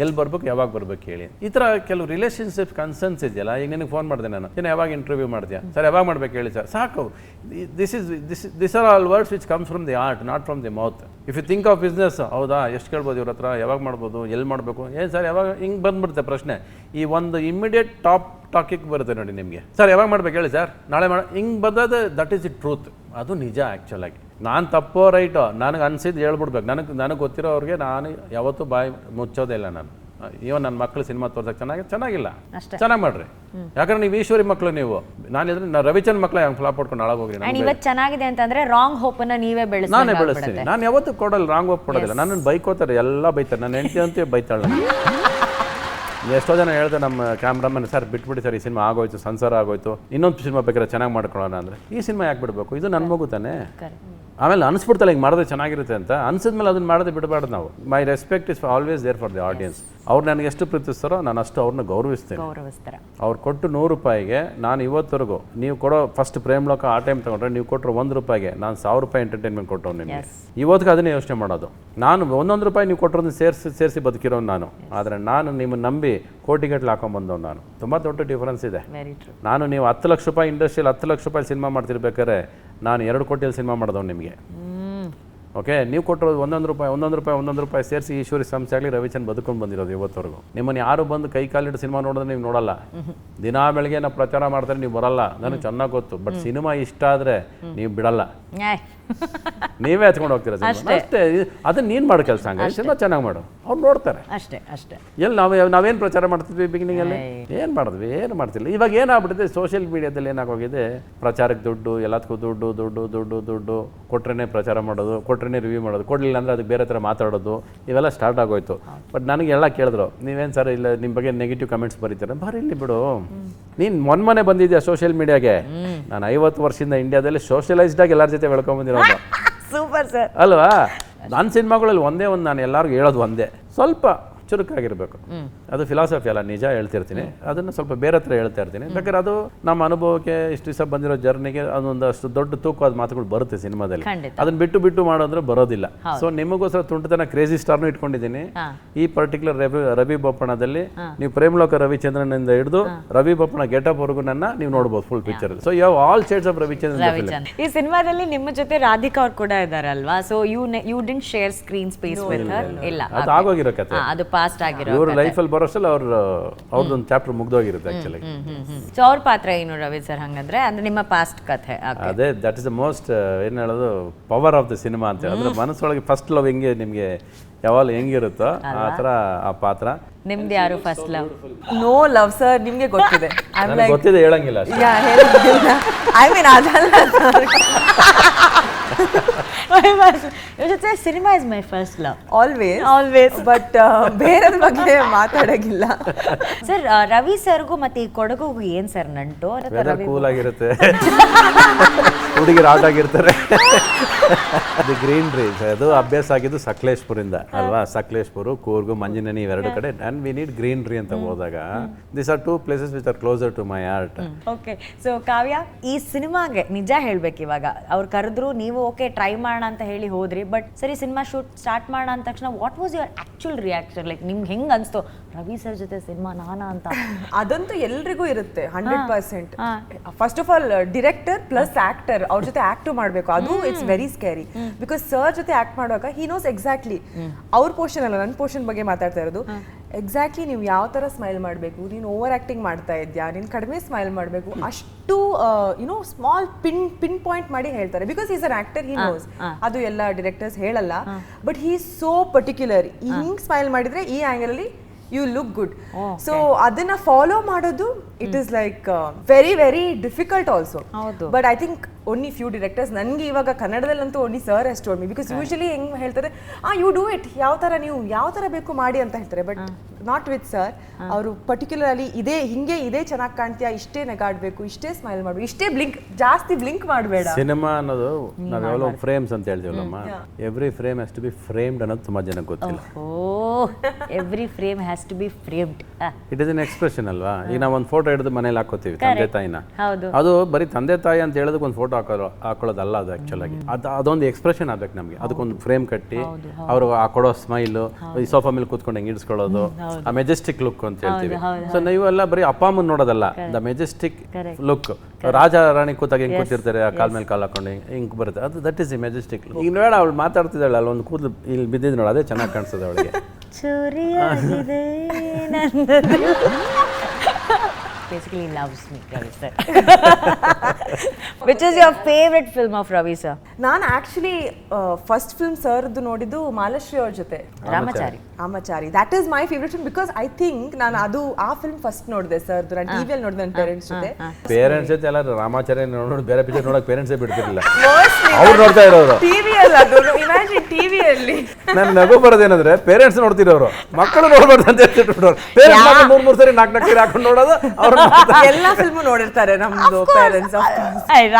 ಎಲ್ಲಿ ಬರ್ಬೇಕು, ಯಾವಾಗ ಬರ್ಬೇಕು ಹೇಳಿ. ಈ ಥರ ಕೆಲವು ರಿಲೇಷನ್ಶಿಪ್ ಕನ್ಸರ್ನ್ಸ್ ಇದೆಯಲ್ಲ. ಈಗ ನಿನಗೆ ಫೋನ್ ಮಾಡಿದೆ ನಾನು, ಏನು ಯಾವಾಗ ಇಂಟರ್ವ್ಯೂ ಮಾಡ್ತೀಯಾ ಸರ್, ಯಾವಾಗ ಮಾಡ್ಬೇಕು ಹೇಳಿ ಸರ್, ಸಾಕು. This are all words which comes from the heart, not from the mouth. If you think of business, ಹೌದಾ ಎಷ್ಟು ಕೇಳ್ಬೋದು ಇವ್ರ ಹತ್ರ, ಯಾವಾಗ ಮಾಡ್ಬೋದು, ಎಲ್ಲಿ ಮಾಡಬೇಕು, ಏನು ಸರ್ ಯಾವಾಗ, ಹಿಂಗೆ ಬಂದ್ಬಿಡುತ್ತೆ ಪ್ರಶ್ನೆ. ಈ ಒಂದು ಇಮಿಡಿಯೇಟ್ ಟಾಕಿಗೆ ಬರುತ್ತೆ ನೋಡಿ ನಿಮಗೆ. ಸರ್ ಯಾವಾಗ ಮಾಡ್ಬೇಕು ಹೇಳಿ ಸರ್, ನಾಳೆ ಹಿಂಗೆ ಬಂದದ್ದು ದಟ್ ಈಸ್ ಇಟ್ ಟ್ರೂತ್. ಅದು ನಿಜ ಆ್ಯಕ್ಚುಲಾಗಿ. ನಾನು ತಪ್ಪೋ ರೈಟೋ ನನಗೆ ಅನ್ಸಿದ್ದು ಹೇಳ್ಬಿಡ್ಬೇಕು. ನನಗೆ ಗೊತ್ತಿರೋರಿಗೆ ನಾನು ಯಾವತ್ತೂ ಬಾಯಿ ಮುಚ್ಚೋದೇ ಇಲ್ಲ. ನಾನು ಇವನ್ ನನ್ನ ಮಕ್ಕಳು ಸಿನಿಮಾ ತೋರ್ಸಕ್ಕೆ ಚೆನ್ನಾಗಿಲ್ಲ, ಚೆನ್ನಾಗಿ ಮಾಡ್ರಿ. ಯಾಕಂದ್ರೆ ನೀವು ಈಶ್ವರಿ ಮಕ್ಕಳು. ನೀವು ನಾನು ರವಿಚಂದ್ರನ್ ಮಕ್ಕಳ ಹಂಗೆ ಫ್ಲಾಪ್ ಹೊಡ್ಕೊಂಡು ಹಾಳಾಗೋಗ್ರಿ. ಇವತ್ತು ಚೆನ್ನಾಗಿದೆ ಅಂತಂದ್ರೆ ರಾಂಗ್ ಹೋಪ್ ಅನ್ನ ನೀವೇ ನಾನೇ ಬೆಳೆಸ್ತೀನಿ. ನಾನು ಯಾವತ್ತೂ ಕೊಡಲ್ಲ, ರಾಂಗ್ ಹೋಪ್ ಕೊಡೋದಿಲ್ಲ. ನನ್ನನ್ನು ಬೈಕೋತಾರೆ, ಎಲ್ಲ ಬೈತಾರೆ. ನನ್ನ ಹೆಂಡತಿ ಅಂತೂ ಬೈತಾಳೆ. ಎಷ್ಟೋ ಜನ ಹೇಳಿದೆ ನಮ್ಮ ಕ್ಯಾಮ್ರಾಮನ್, ಸರ್ ಬಿಟ್ಬಿಡಿ ಸರ್, ಈ ಸಿನಿಮಾ ಆಗೋಯ್ತು, ಸಂಸಾರ ಆಗೋಯ್ತು, ಇನ್ನೊಂದು ಸಿನಿಮಾ ಬೇಕಾದ್ರೆ ಚೆನ್ನಾಗಿ ಮಾಡ್ಕೊಳ್ಳೋಣ ಅಂದರೆ ಈ ಸಿನಿಮಾ ಯಾಕೆ ಬಿಡಬೇಕು, ಇದು ನನ್ನ ಮಗು ತಾನೆ. ಆಮೇಲೆ ಅನಿಸ್ಬಿಡ್ತಲ್ಲ ಹಿಂಗೆ ಮಾಡಿದ್ರೆ ಚೆನ್ನಾಗಿರುತ್ತೆ ಅಂತ. ಅನ್ಸಿದ್ಮೇಲೆ ಅದನ್ನ ಮಾಡೋದು ಬಿಡಬಾರ್ದು ನಾವು. My respect is always there for the audience. ಅವ್ರು ನನಗೆ ಎಷ್ಟು ಪ್ರೀತಿಸ್ತಾರೋ ನಾನು ಅಷ್ಟು ಅವ್ರನ್ನ ಗೌರವಿಸ್ತೇನೆ. ಅವ್ರು ಕೊಟ್ಟು 100 ರೂಪಾಯಿಗೆ ನಾನು ಇವತ್ತರೆಗೂ, ನೀವು ಕೊಡೋ ಫಸ್ಟ್ ಪ್ರೇಮ್ ಲೋಕ ಆ ಟೈಮ್ ತೊಗೊಂಡ್ರೆ ನೀವು ಕೊಟ್ಟರು 1 ರೂಪಾಯಿಗೆ ನಾನು 1000 ರೂಪಾಯಿ ಎಂಟರ್ಟೈನ್ಮೆಂಟ್ ಕೊಟ್ಟವು ನಿಮಗೆ. ಇವತ್ತಿಗೆ ಅದನ್ನೇ ಯೋಚನೆ ಮಾಡೋದು. ನಾನು 1 ರೂಪಾಯಿ ನೀವು ಕೊಟ್ಟರನ್ನು ಸೇರಿಸಿ ಬದುಕಿರೋನು ನಾನು. ಆದರೆ ನಾನು ನಿಮ್ಮನ್ನು ನಂಬಿ ಕೋಟಿಗಟ್ಟಲೆ ಹಾಕೊಂಡ್ಬಂದವ್ ನಾನು. ತುಂಬ ದೊಡ್ಡ ಡಿಫರೆನ್ಸ್ ಇದೆ. ನಾನು ನೀವು 10 ಲಕ್ಷ ರೂಪಾಯಿ ಇಂಡಸ್ಟ್ರಿಯಲ್ಲಿ 10 ಲಕ್ಷ ರೂಪಾಯಿ ಸಿನಿಮಾ ಮಾಡ್ತಿರ್ಬೇಕಾದ್ರೆ ನಾನು 2 ಕೋಟಿಯಲ್ಲಿ ಸಿನಿಮಾ ಮಾಡಿದವ್ ನಿಮಗೆ. ಓಕೆ, ನೀವು ಕೊಟ್ಟಿರೋದು 1 ರೂಪಾಯಿ ಸೇರಿಸಿ ಈಶ್ವರಿ ಸಂಸ್ಥೆ ಆಗಲಿ ರವಿಚಂದ್ರನ್ ಬದುಕೊಂಡು ಬಂದಿರೋದು ಇವತ್ತವರೆಗೂ. ನಿಮ್ಮನ್ನು ಯಾರು ಬಂದು ಕೈ ಕಾಲಿಟ್ಟು ಸಿನಿಮಾ ನೋಡಿದ್ರೆ ನೀವು ನೋಡಲ್ಲ. ದಿನಾ ಬೆಳಗ್ಗೆ ನಾವು ಪ್ರಚಾರ ಮಾಡ್ತಾರೆ, ನೀವು ಬರಲ್ಲ, ನನಗೆ ಚೆನ್ನಾಗಿ ಗೊತ್ತು. ಬಟ್ ಸಿನಿಮಾ ಇಷ್ಟ ಆದರೆ ನೀವು ಬಿಡಲ್ಲ. ನೀವೇ ಹಚ್ಕೊಂಡು ಹೋಗ್ತೀರಾ ಸಿನಿಮಾ ಅಷ್ಟೇ. ಅದನ್ನ ನೀನು ಮಾಡೋ ಕೆಲಸ ಹಂಗೆ ಸಿನಿಮಾ ಚೆನ್ನಾಗಿ ಮಾಡು, ಅವ್ರು ನೋಡ್ತಾರೆ ಅಷ್ಟೇ ಅಷ್ಟೇ. ಎಲ್ಲಿ ನಾವೇನು ಪ್ರಚಾರ ಮಾಡ್ತಿದ್ವಿ ಬಿಗಿನಿಂಗಲ್ಲಿ, ಏನು ಮಾಡಿದ್ವಿ, ಏನು ಮಾಡ್ತಿಲ್ಲ. ಇವಾಗ ಏನಾಗ್ಬಿಟ್ಟಿದೆ, ಸೋಷಿಯಲ್ ಮೀಡಿಯಾದಲ್ಲಿ ಏನಾಗೋಗಿದೆ, ಪ್ರಚಾರಕ್ಕೆ ದುಡ್ಡು, ಎಲ್ಲದಕ್ಕೂ ದುಡ್ಡು ದುಡ್ಡು ದುಡ್ಡು ದುಡ್ಡು, ಕೊಟ್ರೇ ಪ್ರಚಾರ ಮಾಡೋದು, ಕೊಟ್ರೇ ರಿವ್ಯೂ ಮಾಡೋದು, ಕೊಡಲಿಲ್ಲ ಅಂದರೆ ಅದಕ್ಕೆ ಬೇರೆ ಥರ ಮಾತಾಡೋದು, ಇವೆಲ್ಲ ಸ್ಟಾರ್ಟ್ ಆಗೋಯ್ತು. ಬಟ್ ನನಗೆಲ್ಲ ಕೇಳಿದ್ರು, ನೀವೇನು ಸರ್ ಇಲ್ಲ ನಿಮ್ಮ ಬಗ್ಗೆ ನೆಗೆಟಿವ್ ಕಮೆಂಟ್ಸ್ ಬರೀತಾರೆ, ಬರೀಲಿ ಬಿಡು, ನೀನು ಮೊನ್ನೆ ಬಂದಿದ್ಯಾ ಸೋಷಿಯಲ್ ಮೀಡಿಯಾಗೆ. ನಾನು 50 ವರ್ಷದಿಂದ ಇಂಡಿಯಾದಲ್ಲಿ ಸೋಷಿಯಲೈಸ್ಡ್ ಆಗಿ ಎಲ್ಲರ ಜೊತೆ ಬೆಳ್ಕೊಂಬಂದಿರೋದು. ಸೂಪರ್ ಸರ್ ಅಲ್ವಾ? ನನ್ನ ಸಿನಿಮಾಗಳಲ್ಲಿ ಒಂದೇ ಒಂದು ನಾನು ಎಲ್ಲರಿಗೂ ಹೇಳೋದು ಒಂದೇ, ಸ್ವಲ್ಪ ಚುರುಕಾಗಿರ್ಬೇಕು. ಅದು ಫಿಲಾಸಫಿ ಅಲ್ಲ, ನಿಜ ಹೇಳ್ತಿರ್ತೀನಿ, ಅದನ್ನು ಸ್ವಲ್ಪ ಬೇರೆ ಹತ್ರ ಹೇಳ್ತಾ ಇರ್ತೀನಿ. ಬೇಕಾದ್ರೆ ಅದು ನಮ್ಮ ಅನುಭವಕ್ಕೆ ಇಷ್ಟು ದಿವಸ ಬಂದಿರೋ ಜರ್ನಿಗೆ ಅದೊಂದಷ್ಟು ದೊಡ್ಡ ತೂಕವಾದ ಮಾತುಗಳು ಬರುತ್ತೆ ಸಿನಿಮಾದಲ್ಲಿ. ಅದನ್ನ ಬಿಟ್ಟು ಮಾಡೋದ್ರೆ ಬರೋದಿಲ್ಲ. ಸೊ ನಿಮಗೋಸ್ಕರ ತುಂಟತನ ಕ್ರೇಜಿ ಸ್ಟಾರ್ನು ಇಟ್ಕೊಂಡಿದ್ದೀನಿ. ಈ ಪರ್ಟಿಕ್ಯುಲರ್ ರವಿ ಬೋಪಣ್ಣದಲ್ಲಿ ನೀವು ಪ್ರೇಮಲೋಕ ರವಿಚಂದ್ರನ್ ಇಂದ ಹಿಡಿದು ರವಿ ಬೋಪಣ್ಣ ಗೆಟಪ್ ವರೆಗೂ ನೀವು ನೋಡಬಹುದು full picture. So you have all shades of Ravichandran. ಈ ಸಿನಿಮಾದಲ್ಲಿ ನಿಮ್ಮ ಜೊತೆ ರಾಧಿಕಾ ಅವ್ರು ಕೂಡ ಇದಾರಲ್ವಾ? So you didn't share screen space with her? ಇಲ್ಲ, ಅದು ಆಗೋಗಿರೋ ಕತೆ, ಅದು ಪಾಸ್ಟ್ ಆಗಿರೋ ಇವ್ರ ಲೈಫಲ್ಲಿ ಬರೋಷ್ಟಲ್ಲ ಅವ್ರದ್ದೊಂದು ಚಾಪ್ಟರ್ ಮುಗ್ದೋಗಿರುತ್ತೆ ಆಕ್ಚುಲಿ. ಸೊ ಅವ್ರ ಪಾತ್ರ ಏನು ರವಿ ಸರ್ ಹಂಗಂದ್ರೆ? ಅಂದ್ರೆ ನಿಮ್ಮ ಪಾಸ್ಟ್ ಕಥೆ ಅದೇ, ದಟ್ ಇಸ್ ದ ಮೋಸ್ಟ್ ಏನು ಹೇಳೋದು ಪವರ್ ಆಫ್ ದ ಸಿನಿಮಾ ಅಂತ. ಅಂದ್ರೆ ಮನಸ್ಸೊಳಗೆ ಫಸ್ಟ್ ಲವ್ ಹೆಂಗೆ ನಿಮಗೆ ಯಾವಾಗ ಹೆಂಗಿರುತ್ತೋ ಆ ಥರ ಆ ಪಾತ್ರ. ನಿಮ್ದು ಯಾರು first love? No love sir, ನಿಮ್ಗೆ ಗೊತ್ತಿದೆ. ಗೊತ್ತಿದೆ, ಹೇಳಂಗಿಲ್ಲ. ಐ ಮೀನ್ ಅದಲ್ಲ cinema is my first love. Always but ಬೇರೆದ್ರ ಬಗ್ಗೆ ಮಾತಾಡೋಗಿಲ್ಲ ಸರ್. ರವಿ ಸರ್ಗೂ ಮತ್ತೆ ಈ ಕೊಡಗುಗೂ ಏನ್ ಸರ್ ನಂಟು? ಕೂಲ್ ಆಗಿರುತ್ತೆ, ಹುಡುಗಿರು ಆಟ ಆಗಿರ್ತಾರೆ. ಅದು ಗ್ರೀನ್ರಿ, ಅದು ಅಭ್ಯಾಸ ಆಗಿದ್ದು ಸಕಲೇಶ್ಪುರಿಂದ ಅಲ್ವಾ? ಸಕಲೇಶ್ಪುರ, ಕೂರ್ಗು, ಮಂಜಿನೇನಿ ಇವೆರಡು ಕಡೆ. ಅಂಡ್ ವಿ ನೀಡ್ ಗ್ರೀನ್ರಿ ಅಂತ ಹೋದಾಗ this are 2 places which are closer to my heart. Okay. So Kavya, ಈ ಸಿನಿಮಾಗೆ ನಿಜ ಹೇಳ್ಬೇಕು, ಇವಾಗ ಅವ್ರು ಕರೆದ್ರು, ನೀವು ಓಕೆ ಟ್ರೈ ಮಾಡೋಣ ಅಂತ ಹೇಳಿ ಹೋದ್ರಿ, ಬಟ್ ಸರಿ ಸಿನಿಮಾ ಶೂಟ್ ಸ್ಟಾರ್ಟ್ ಮಾಡೋಣ ಅಂದ ತಕ್ಷಣ what was your actual reaction? Like ನಿಮ್ಗೆ ಹೆಂಗ್ ಅನ್ಸ್ತು ರವಿ ಸರ್ ಜೊತೆ ಸಿನಿಮಾ ನಾನಾ ಅಂತ? ಅದಂತೂ ಎಲ್ರಿಗೂ ಇರುತ್ತೆ 100%. First of all director plus actor ಅವ್ರ ಜೊತೆ ಆಕ್ಟ್ ಮಾಡಬೇಕು, ಅದು it's very scary. Because sir ಜೊತೆ ಆಕ್ಟ್ ಮಾಡುವಾಗ ಹಿ ನೋಸ್ ಎಕ್ಸಾಕ್ಟ್ಲಿ, ಅವ್ರ ಪೋರ್ಷನ್ ಅಲ್ಲ ನನ್ನ ಪೋರ್ಷನ್ ಬಗ್ಗೆ ಮಾತಾಡ್ತಾ ಇರೋದು. ಎಕ್ಸಾಕ್ಟ್ಲಿ ನೀವು ಯಾವ ಥರ ಸ್ಮೈಲ್ ಮಾಡಬೇಕು, ನೀನು ಓವರ್ ಆ್ಯಕ್ಟಿಂಗ್ ಮಾಡ್ತಾ ಇದ್ಯಾ, ನೀನು ಕಡಿಮೆ ಸ್ಮೈಲ್ ಮಾಡಬೇಕು, ಅಷ್ಟು ಯುನೋ ಸ್ಮಾಲ್ ಪಿನ್ ಪಾಯಿಂಟ್ ಮಾಡಿ ಹೇಳ್ತಾರೆ. Because is an actor, he knows. ಅದು ಎಲ್ಲ ಡಿರೆಕ್ಟರ್ಸ್ ಹೇಳಲ್ಲ, but he is so particular. ಹಿಂಗೆ ಸ್ಮೈಲ್ ಮಾಡಿದ್ರೆ ಈ ಆ್ಯಂಗಲಲ್ಲಿ ಯು ಲುಕ್ ಗುಡ್. ಸೊ ಅದನ್ನ ಫಾಲೋ ಮಾಡೋದು it is like very very difficult also. But I think only few directors, ನನಗೆ ಇವಾಗ ಕನ್ನಡದಲ್ಲಂತೂ only sir has told me. Because usually ಹೆಂಗ್ ಹೇಳ್ತಾರೆ, ಯು ಡೂ ಇಟ್, ಯಾವ ಥರ ಬೇಕು ಮಾಡಿ ಅಂತ ಹೇಳ್ತಾರೆ. But not with sir. ಅವರು ಪರ್ಟಿಕ್ಯುಲರ್ಲಿ ಇದೇ ಚೆನ್ನಾಗಿ ಕಾಣ್ತೀಯಾ, ಇಷ್ಟೇ ನೆಗಾಡ್ಬೇಕು, ಇಷ್ಟೇ ಸ್ಮೈಲ್ ಮಾಡಬೇಕು, ಇಷ್ಟೇ ಜಾಸ್ತಿ ಬ್ಲಿಂಕ್ ಮಾಡಬೇಡ. ಸಿನಿಮಾ ಅನ್ನೋದು ನಾವು ಯಾವಾಗಲೂ ಫ್ರೇಮ್ಸ್ ಅಂತ ಹೇಳ್ತೀವಲ್ಲಮ್ಮ, every frame has to be framed ಅನ್ನೋದು ತುಂಬಾ ಜನಕ್ಕೆ ಗೊತ್ತಿಲ್ಲ. Every frame has to be framed. It is an expression ಅಲ್ವಾ? ಈಗ ನಾವು ಒಂದು ಫೋಟೋ ಹಿಡಿದು ಮನೇಲಿ ಹಾಕೋತೀವಿ ತಂದೆ ತಾಯಿನ, ಅದು ಬರೀ ತಂದೆ ತಾಯಿ ಅಂತ ಹೇಳೋದಕ್ಕೆ ಒಂದು ಫೋಟೋ ಹಾಕೊಳ್ಳೋದಲ್ಲ. ಅದು ಆಕ್ಚುಲ್ ಆಗಿ ಅದೊಂದು ಎಕ್ಸ್ಪ್ರೆಷನ್ ಆಗ್ಬೇಕು ನಮಗೆ. ಅದಕ್ಕೊಂದು ಫ್ರೇಮ್ ಕಟ್ಟಿ ಅವರು ಕೊಡೋ ಸ್ಮೈಲು, ಈ ಸೋಫಾ ಮೇಲೆ ಕೂತ್ಕೊಂಡು ಹೆಂಗೆ ಇಡಿಸ್ಕೊಳ್ಳೋದು, ಆ ಮೆಜೆಸ್ಟಿಕ್ ಲುಕ್ ಅಂತ ಹೇಳ್ತೀವಿ. ಸೊ ನೀವೆಲ್ಲ ಬರೀ ಅಪ್ಪ ಅಮ್ಮನ ನೋಡೋದಲ್ಲ, the Majestic look. Raja Rani ಕೂತಾಗ ಹೆಂಗೆ ಕೂತಿರ್ತಾರೆ, ಆ ಕಾಲ್ ಮೇಲೆ ಕಾಲ್ ಹಾಕೊಂಡು ಹಿಂಗೆ ಬರುತ್ತೆ, ಅದು that is the Majestic look. ಈಗ ನೋಡ ಅವಳು ಮಾತಾಡ್ತಿದ್ದಾಳೆ, ಅಲ್ಲಿ ಒಂದು ಕೂದಲು ಇಲ್ಲಿ ಬಿದ್ದಿದ್ದು ನೋಡು, ಅದೇ ಚೆನ್ನಾಗಿ ಕಾಣಿಸ್ತದೆ ಅವಳಿಗೆ. Basically loves me, Ravi sir. Which is your favorite film of Ravi sir? ನಾನು ಆಕ್ಚುಲಿ ಫಸ್ಟ್ ಫಿಲ್ಮ್ ಸರ್ದು ನೋಡಿದ್ದು ಮಾಲಶ್ರೀ ಅವ್ರ ಜೊತೆ, Ramachari. That is my favourite film. Because I think ನಾನು ಅದು ಆ ಫಿಲ್ಮ್ ಫಸ್ಟ್ ನೋಡಿದೆ ಸರ್ದು, ನಾನು ಟಿವಿಯಲ್ಲಿ ನೋಡಿದೆ ನನ್ನ ಪೇರೆಂಟ್ಸ್ ಜೊತೆ ಎಲ್ಲ ರಾಮಾಚಾರ್ಯ ನೋಡಿ ಬೇರೆ ಪಿಕ್ಚರ್ ನೋಡಕ್ ಪೇರೆಂಟ್ಸೇ ಬಿಡ್ತಿರ್ಲಿಲ್ಲ, ಅವ್ರು ನೋಡ್ತಾ ಇರೋರು ಟಿವಿಯಲ್ಲಿ. ಅದು ಇಮ್ಯಾಜಿನ್ ಟಿವಿಯಲ್ಲಿ ನನ್ ನಗು ಬರೋದೇನಂದ್ರೆ ಪೇರೆಂಟ್ಸ್ ನೋಡ್ತಿರೋರು, ಮಕ್ಕಳು ನೋಡ್ಬಾರ್ದು ಅಂತ ಹೇಳ್ತಿದ್ರು. ಮೂರ್ ಸರಿ 4 ಸರಿ ಹಾಕೊಂಡು ನೋಡೋದು. ಅವ್ರು ಎಲ್ಲ ಫಿಲ್ಮ್ ನೋಡಿರ್ತಾರೆ ನಮ್ದು ಪೇರೆಂಟ್ಸ್.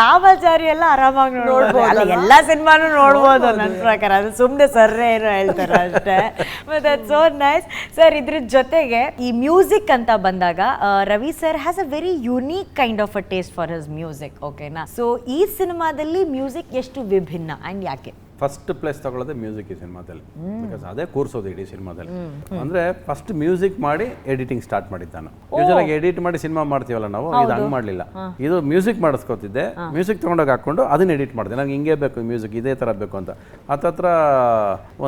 ರಾಮಾಚಾರಿ ಎಲ್ಲ ಆರಾಮಾಗಿ ನೋಡ್ಬೋದು, ಎಲ್ಲಾ ಸಿನಿಮಾನು ನೋಡ್ಬೋದು ನನ್ನ ಪ್ರಕಾರ. ಅದು ಸುಮ್ಮನೆ ಸರ್ರೇ ಏನೋ ಹೇಳ್ತಾರೆ ಅಷ್ಟೇ. That's so nice sir. ಇದ್ರ ಜೊತೆಗೆ ಈ ಮ್ಯೂಸಿಕ್ ಅಂತ ಬಂದಾಗ Ravi sir has a very unique kind of a taste for his music. ಓಕೆನಾ? ಸೊ ಈ ಸಿನಿಮಾದಲ್ಲಿ ಮ್ಯೂಸಿಕ್ ಎಷ್ಟು ವಿಭಿನ್ನ ಅಂಡ್ ಯಾಕೆ? ಫಸ್ಟ್ ಪ್ಲೇಸ್ ತಗೊಳ್ಳೋದೇ ಮ್ಯೂಸಿಕ್ ಈ ಸಿನಿಮಾದಲ್ಲಿ. ಬಿಕಾಸ್ ಅದೇ ಕೂರ್ಸೋದು ಇಡೀ ಸಿನಿಮಾದಲ್ಲಿ. ಅಂದ್ರೆ ಫಸ್ಟ್ ಮ್ಯೂಸಿಕ್ ಮಾಡಿ ಎಡಿಟಿಂಗ್ ಸ್ಟಾರ್ಟ್ ಮಾಡಿದ್ದ ನಾನು. ಯೂಶಲಾಗಿ ಎಡಿಟ್ ಮಾಡಿ ಸಿನಿಮಾ ಮಾಡ್ತೀವಲ್ಲ ನಾವು, ಇದು ಹಂಗೆ ಮಾಡಲಿಲ್ಲ. ಇದು ಮ್ಯೂಸಿಕ್ ಮಾಡಿಸ್ಕೊತಿದ್ದೆ, ಮ್ಯೂಸಿಕ್ ತೊಗೊಂಡೋಗಿ ಹಾಕೊಂಡು ಅದನ್ನ ಎಡಿಟ್ ಮಾಡಿದೆ. ನಂಗೆ ಹಿಂಗೆ ಬೇಕು ಮ್ಯೂಸಿಕ್, ಇದೇ ಥರ ಬೇಕು ಅಂತ. ಹತ್ತತ್ರ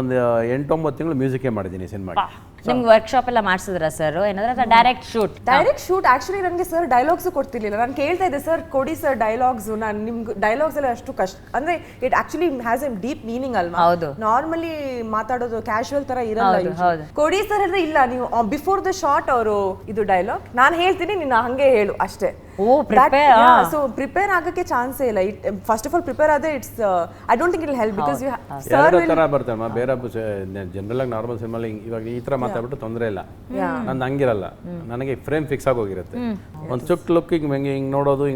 ಒಂದು 8-9 ತಿಂಗಳು ಮ್ಯೂಸಿಕೇ ಮಾಡಿದ್ದೀನಿ ಸಿನಿಮಾಗೆ. ನಿಮ್ಗೆ ವರ್ಕ್ಶಾಪ್ ಎಲ್ಲ ಮಾಡಿಸಿದ್ರ ಸರ್ ಏನಾದ್ರೆ ಡೈರೆಕ್ಟ್ ಶೂಟ್ ಆಕ್ಚುಲಿ ನನಗೆ ಸರ್ ಡೈಲಾಗ್ಸ್ ಕೊಡ್ತಿರ್ಲಿಲ್ಲ. ನಾನು ಕೇಳ್ತಾ ಇದ್ದೆ ಸರ್ ಕೊಡಿ ಸರ್ ಡೈಲಾಗ್ಸ್, ನಾನು ನಿಮ್ಗೆ ಡೈಲಾಗ್ಸ್ ಎಲ್ಲ ಅಷ್ಟು ಕಷ್ಟ ಅಂದ್ರೆ it actually has A deep meaning ಅಲ್ವಾ. ನಾರ್ಮಲಿ ಮಾತಾಡೋದು ಕ್ಯಾಶುವಲ್ ತರ ಇರಲ್ಲ. ಕೊಡಿ ಸರ್ ಹೇಳಿದ್ರೆ ಇಲ್ಲ ನೀವು ಬಿಫೋರ್ ದ ಶಾಟ್ ಅವರು ಇದು ಡೈಲಾಗ್ ನಾನು ಹೇಳ್ತೀನಿ ನೀನು ಹಂಗೆ ಹೇಳು ಅಷ್ಟೇ. ಸೊ ಪ್ರಿಪೇರ್ ಆಗಕ್ಕೆ ಚಾನ್ಸೇ ಇಲ್ಲ. ಫಸ್ಟ್ ಆಫ್ ಆಲ್ ಪ್ರಿಪೇರ್ ಆದ್ರೆ it's I don't think it will help because you sir ತರ ಬರ್ತಮ್ಮ. ಬೇರೆ ಜನರಲ್ ಆಗಿ ನಾರ್ಮಲ್ ಸಿನಿಮಾ ಇವಾಗ ಈ ತರ ಮಾತಾಡ್ಬಿಟ್ಟು ತೊಂದರೆ ಇಲ್ಲ. ನಂದು ಹಂಗಿರಲ್ಲ, ನನಗೆ ಫ್ರೇಮ್ ಫಿಕ್ಸ್ ಆಗೋಗಿರುತ್ತೆ. ಒಂದು ಚುಕ್ ಲುಕ್ ಹಿಂಗೆ ನೋಡೋದು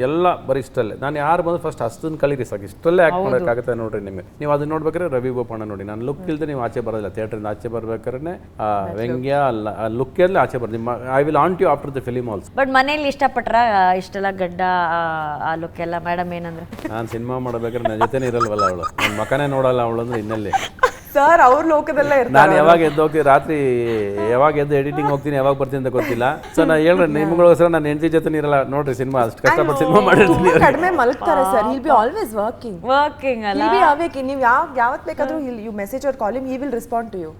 ಎಲ್ಲ ಬರೀ ಇಷ್ಟಲ್ಲೇ. ನಾನು ಯಾರು ಬಂದು ಫಸ್ಟ್ ಅಷ್ಟನ್ನು ಕಲೀರಿ ಸಾಕು, ಇಷ್ಟಲ್ಲೇ ಆಕ್ಟ್ ಮಾಡೋಕ್ಕಾಗುತ್ತೆ ನೋಡ್ರಿ ನಿಮಗೆ. ನೀವು ಅದನ್ನ ನೋಡ್ಬೇಕಾದ್ರೆ ರವಿ ಬೋಪಣ್ಣ ನೋಡಿ, ನಾನು ಲುಕ್ ಇಲ್ದೆ ನೀವು ಆಚೆ ಬರೋದಿಲ್ಲ. ಥಿಯೇಟ್ರಿಂದ ಆಚೆ ಬರ್ಬೇಕಾದ್ರೆ ವ್ಯಂಗ್ಯ ಅಲ್ಲ, ಲುಕ್ ಅಲ್ಲಿ ಆಚೆ ಬರ್ತೀನಿ. I will haunt you after the film also. But ಮನೇಲಿ ಇಷ್ಟಪಟ್ರ ಇಷ್ಟೆಲ್ಲ ಗಡ್ಡ ಆ ಲುಕ್ ಎಲ್ಲ ಮೇಡಮ್ ಏನಂದ್ರೆ ನಾನು ಸಿನಿಮಾ ಮಾಡಬೇಕಾದ್ರೆ ನನ್ನ ಜೊತೆನೇ ಇರಲ್ವಲ್ಲ ಅವಳು, ನನ್ನ ಮಕನೇ ನೋಡಲ್ಲ ಅವಳು ಅಂದ್ರೆ ಇನ್ನಲ್ಲಿ ಸರ್ ಅವ್ರ ಲೋಕದಲ್ಲೇ ಇರ್ತಾರೆ. ನಾನು ಯಾವಾಗ ಎದ್ದು ಹೋಗ್ತೀನಿ, ರಾತ್ರಿ ಯಾವಾಗ ಎದ್ದು ಎಡಿಟಿಂಗ್ ಹೋಗ್ತೀನಿ, ಯಾವಾಗ ಬರ್ತೀನಿ ಅಂತ ಗೊತ್ತಿಲ್ಲ. ಸೊ ನಾನು ಹೇಳ್ರಿ ನಿಮ್ಗೋಸ್ಕರ ನಾನು ಹೆಂಡತಿ ಜೊತೆ ಇರಲ್ಲ ನೋಡ್ರಿ. ಸಿನಿಮಾ ಅಷ್ಟು ಕಷ್ಟಪಟ್ಟು ಸಿನಿಮಾ ಮಾಡಿರ್ತೀನಿ. ಕಡಿಮೆ ಮಲ್ಕ್ತಾರೆ sir. He'll be always working ಅಲ್ಲ. He'll be awake. ನೀವು ಯಾವತ್ ಬೇಕಾದ್ರೂ you message or call him, he will respond to you.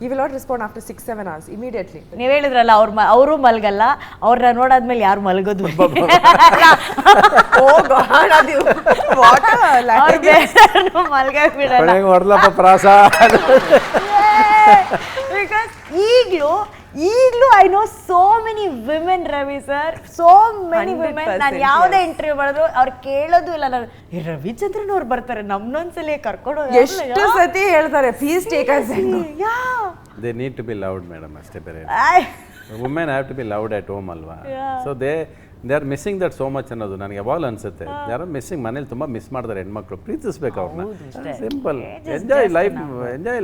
He will not respond after 6-7 hours immediately. ನೀವ್ ಹೇಳಿದ್ರಲ್ಲ ಅವರು ಮಲ್ಗಲ್ಲ, ಅವ್ರನ್ನ ನೋಡಾದ್ಮೇಲೆ ಯಾರು ಮಲ್ಗೋದು. Oh God, ಅದು what ಮಲ್ಗ ಬಿಡಲ್ಲ ಹೊಡ್ಲಪ್ಪ ಪ್ರಾಸ. ಬಿಕಾಸ್ ಈಗಲೂ I know so many women Ravi sir, so many women. ನಾನು ಯಾವುದೇ ಇಂಟರ್ವ್ಯೂ ಮಾಡಿದ್ರು ಅವ್ರು ಕೇಳೋದು ಇಲ್ಲ. ನಾನು ರವಿಚಂದ್ರನ್ ಅವ್ರು ಬರ್ತಾರೆ ನಮ್ಮನ್ನೊಂದ್ಸಲಿ ಕರ್ಕೊಂಡು ಎಷ್ಟು ಸತಿ ಹೇಳ್ತಾರೆ please take us. They need to be loved madam, ಅಷ್ಟೇ. ಬೇರೆ women have to be loved at home ಅಲ್ವಾ. So they are missing that so much ಅನ್ನೋದು ನನಗೆ ಯಾವಾಗಲೂ ಅನ್ಸುತ್ತೆ. They are missing. ಮನೇಲಿ ತುಂಬ ಮಿಸ್ ಮಾಡ್ತಾರೆ ಹೆಣ್ಮಕ್ಳು. ಪ್ರೀತಿಸ್ಬೇಕು ಅವ್ರನ್ನ. ಸಿಂಪಲ್. Enjoy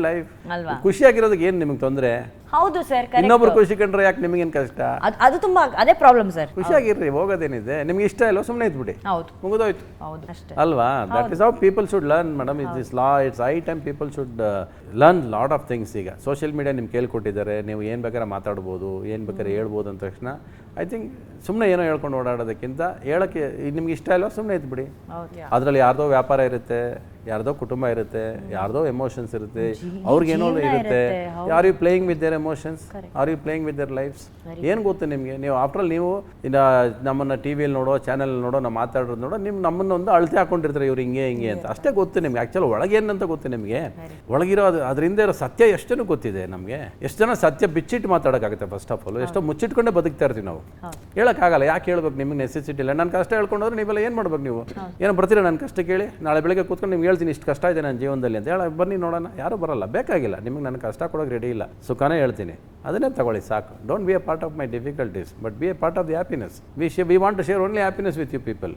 life. ಖುಷಿಯಾಗಿರೋದಕ್ಕೆ ಏನು ನಿಮಗೆ ತೊಂದರೆ? ಹೌದು ಸರ್. ಇನ್ನೊಬ್ರು ಖುಷಿ ಕಂಡ್ರೆ ಯಾಕೆ ನಿಮಗೇನು ಕಷ್ಟ? ಅದು ತುಂಬಾ ಅದೇ ಪ್ರಾಬ್ಲಮ್ ಸರ್. ಖುಷಿಯಾಗಿರ್ರಿ, ಹೋಗೋದೇನಿದೆ. ನಿಮ್ಗೆ ಇಷ್ಟ ಇಲ್ಲ ಸುಮ್ಮನೆ ಇದ್ಬಿಡಿ, ಮುಗಿದೋಯ್ತು ಅಲ್ವಾ. That is how people should learn madam. It is law, it's high time people should learn lot of things. ಈಗ ಸೋಷಿಯಲ್ ಮೀಡಿಯಾ ನಿಮ್ಗೆ ಕೇಳ್ಕೊಟ್ಟಿದ್ದಾರೆ, ನೀವು ಏನು ಬೇಕಾದ್ರೆ ಮಾತಾಡ್ಬೋದು, ಏನು ಬೇಕಾದ್ರೆ ಹೇಳ್ಬೋದು ಅಂದ ತಕ್ಷಣ ಐ ಥಿಂಕ್ ಸುಮ್ಮನೆ ಏನೋ ಹೇಳ್ಕೊಂಡು ಓಡಾಡೋದಕ್ಕಿಂತ ಹೇಳೋಕ್ಕೆ ನಿಮ್ಗೆ ಇಷ್ಟ ಇಲ್ವಾ ಸುಮ್ಮನೆ ಇದ್ಬಿಡಿ. ಅದರಲ್ಲಿ ಯಾರ್ದೋ ವ್ಯಾಪಾರ ಇರುತ್ತೆ, ಯಾರ್ದೋ ಕುಟುಂಬ ಇರುತ್ತೆ, ಯಾರ್ದೋ ಎಮೋಷನ್ಸ್ ಇರುತ್ತೆ, ಅವ್ರಿಗೇನೋ ಇರುತ್ತೆ. Are you playing with their emotions? Are you playing with their lifes? ಏನು ಗೊತ್ತು ನಿಮಗೆ? ನೀವು ಆಫ್ಟರ್ ಆಲ್ ನೀವು ನಮ್ಮನ್ನು ಟಿ ವಿಯಲ್ಲಿ ನೋಡೋ, ಚಾನಲ್ ನೋಡೋ, ನಾವು ಮಾತಾಡೋದು ನೋಡೋ, ನಮ್ಮನ್ನು ಒಂದು ಅಳತೆ ಹಾಕೊಂಡಿರ್ತಾರೆ ಇವ್ರು ಹಿಂಗೆ ಅಂತ. ಅಷ್ಟೇ ಗೊತ್ತು ನಿಮ್ಗೆ. ಆ್ಯಕ್ಚುಲಿ ಒಳಗೇನಂತ ಗೊತ್ತು ನಿಮಗೆ. ಒಳಗಿರೋ ಅದರಿಂದ ಇರೋ ಸತ್ಯ ಎಷ್ಟೇನು ಗೊತ್ತಿದೆ ನಮಗೆ. ಎಷ್ಟು ಜನ ಸತ್ಯ ಬಿಚ್ಚಿಟ್ಟು ಮಾತಾಡೋಕ್ಕಾಗುತ್ತೆ? ಫಸ್ಟ್ ಆಫ್ ಆಲ್ ಎಷ್ಟೋ ಮುಚ್ಚಿಟ್ಕೊಂಡೇ ಬದುಕ್ತಾ ಇರ್ತೀವಿ ನಾವು. ಹೇಳೋಕ್ಕಾಗಲ್ಲ. ಯಾಕೆ ಹೇಳ್ಬೇಕು? ನಿಮಗೆ ನೆಸೆಸಿಟಿ ಇಲ್ಲ. ನನ್ನ ಕಷ್ಟ ಹೇಳ್ಕೊಂಡ್ರೆ ನೀವೆಲ್ಲ ಏನು ಮಾಡ್ಬೇಕು? ನೀವು ಏನೋ ಬರ್ತೀರಾ ನನ್ನ ಕಷ್ಟ ಕೇಳಿ? ನಾಳೆ ಬೆಳಗ್ಗೆ ಕೂತ್ಕೊಂಡು ನಿಮ್ಗೆ ಹೇಳ್ತೀನಿ ಇಷ್ಟು ಕಷ್ಟ ಇದೆ ನನ್ನ ಜೀವನದಲ್ಲಿ ಅಂತ ಹೇಳ ಬನ್ನಿ ನೋಡೋಣ. ಯಾರು ಬರಲ್ಲ, ಬೇಕಾಗಿಲ್ಲ. ನಿಮಗೆ ನನ್ನ ಕಷ್ಟ ಕೊಡೋಕೆ ರೆಡಿ ಇಲ್ಲ. ಸುಖನೇ ಹೇಳ್ತೀನಿ, ಅದನ್ನೇ ತಗೊಳ್ಳಿ ಸಾಕು. Don't be a part of my difficulties but be a part of the happiness. We want to share only happiness with you people.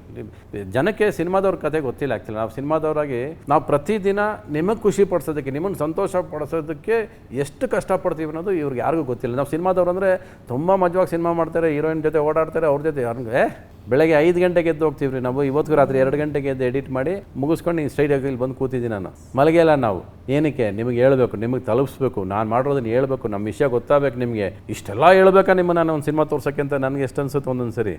ಜನಕ್ಕೆ ಸಿನಿಮಾದವ್ರ ಕತೆ ಗೊತ್ತಿಲ್ಲ. ಆ್ಯಕ್ಚುಲಿ ನಾವು ಸಿನಿಮಾದವರಾಗಿ ನಾವು ಪ್ರತಿದಿನ ನಿಮಗೆ ಖುಷಿ ಪಡಿಸೋದಕ್ಕೆ, ನಿಮ್ಮನ್ನು ಸಂತೋಷ ಪಡಿಸೋದಕ್ಕೆ ಎಷ್ಟು ಕಷ್ಟಪಡ್ತೀವಿ ಅನ್ನೋದು ಇವ್ರಿಗೆ ಯಾರಿಗೂ ಗೊತ್ತಿಲ್ಲ. ನಾವು ಸಿನಿಮಾದವ್ರು ಅಂದರೆ ತುಂಬ ಮಜವಾಗಿ ಸಿನಿಮಾ ಮಾಡ್ತಾರೆ, ಹೀರೋಯಿನ್ ಜೊತೆ ಓಡಾಡ್ತಾರೆ, ಅವ್ರ ಜೊತೆ ಯಾರಿಗೆ ಬೆಳಗ್ಗೆ 5 ಗಂಟೆಗೆ ಎದ್ದು ಹೋಗ್ತೀವಿ ರೀ ನಾವು. ಇವತ್ತು ರಾತ್ರಿ 2 ಗಂಟೆಗೆ ಎದ್ದು ಎಡಿಟ್ ಮಾಡಿ ಮುಗಿಸ್ಕೊಂಡು ನೀವು ಸ್ಟ್ರೈಟಾಗಿ ಇಲ್ಲಿ ಬಂದು ಕೂತಿದ್ದೀನಿ ನಾನು. ಮಲಗಿಲ್ಲ ನಾವು. ಏನಕ್ಕೆ? ನಿಮಗೆ ಹೇಳ್ಬೇಕು, ನಿಮಗೆ ತಲುಪಿಸ್ಬೇಕು, ನಾನು ಮಾಡೋದನ್ನ ಹೇಳ್ಬೇಕು, ನಮ್ಮ ವಿಷಯ ಗೊತ್ತಾಗಬೇಕು ನಿಮಗೆ. ಇಷ್ಟೆಲ್ಲ ಹೇಳ್ಬೇಕಾ ನಿಮ್ಮನ್ನು ನಾನು ಒಂದು ಸಿನಿಮಾ ತೋರ್ಸೋಕ್ಕೆ ಅಂತ ನನಗೆ ಎಷ್ಟು ಅನ್ಸುತ್ತೆ ಒಂದೊಂದು ಸರಿ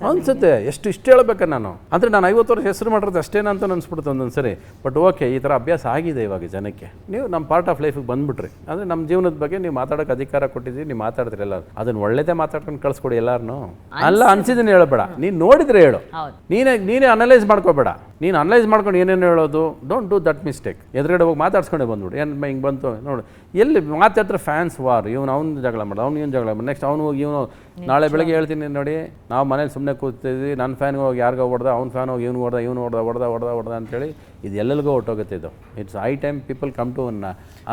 ಅನ್ಸುತ್ತೆ. ಇಷ್ಟು ಹೇಳ್ಬೇಕಾ ನಾನು ಅಂದರೆ ನಾನು 50 ವರ್ಷ ಹೆಸರು ಮಾಡಿರೋದು ಅಷ್ಟೇನ ಅಂತ ಅನ್ಸ್ಬಿಡುತ್ತೆ ಒಂದೊಂದು ಸರಿ. ಬಟ್ ಓಕೆ, ಈ ಥರ ಅಭ್ಯಾಸ ಆಗಿದೆ ಇವಾಗ ಜನಕ್ಕೆ. ನೀವು ನಮ್ಮ ಪಾರ್ಟ್ ಆಫ್ ಲೈಫಿಗೆ ಬಂದುಬಿಟ್ರಿ ಅಂದರೆ ನಮ್ಮ ಜೀವನದ ಬಗ್ಗೆ ನೀವು ಮಾತಾಡೋಕೆ ಅಧಿಕಾರ ಕೊಟ್ಟಿದ್ದೀವಿ. ನೀವು ಮಾತಾಡ್ತೀರಿ ಎಲ್ಲರೂ, ಅದನ್ನು ಒಳ್ಳೆದೇ ಮಾತಾಡ್ಕೊಂಡು ಕಳಿಸ್ಕೊಡಿ ಎಲ್ಲಾರನ್ನೂ. ಅಲ್ಲ ಅನ್ಸಿದ್ದೀನಿ ಹೇಳಬೇಡ, ನೀನು ನೋಡಿದ್ರೆ ಹೇಳು. ನೀನೇ ಅನಲೈಸ್ ಮಾಡ್ಕೋಬೇಡ. ನೀನು ಅನಲೈಸ್ ಮಾಡ್ಕೊಂಡು ಏನೇನು ಹೇಳೋದು, ಡೋಂಟ್ ಡೂ ದಟ್ ಮಿಸ್ಟೇಕ್. ಎದುರುಗಡೆ ಹೋಗಿ ಮಾತಾಡ್ಸ್ಕೊಂಡೆ ಬಂದ್ಬಿಡು. ಏನು ಹಿಂಗೆ ಬಂತು ನೋಡು, ಎಲ್ಲಿ ಮಾತಾಡ್ತಾರೆ ಫ್ಯಾನ್ಸ್ ವಾರ್. ಅವ್ನು ಜಗಳ ಮಾಡೋದು, ಇವನು ಜಗಳ ಮಾಡೋದು, ನೆಕ್ಸ್ಟ್ ಅವನು ಇವನು. ನಾಳೆ ಬೆಳಗ್ಗೆ ಹೇಳ್ತೀನಿ ನೋಡಿ, ನಾವು ಮನೇಲಿ ಸುಮ್ಮನೆ ಕೂತಿದ್ವಿ, ನನ್ನ ಫ್ಯಾನ್ಗೆ ಹೋಗಿ ಯಾರಿಗೋ ಹೊಡೆದ, ಅವ್ನ ಫ್ಯಾನ್ ಹೋಗಿ ಇವನು ಹೊಡೆದ ಅಂತೇಳಿ ಇದು ಎಲ್ಲೆಲ್ಗೋ ಹೊಟ್ಟೋಗುತ್ತೆ. ಇದು it's high time people come to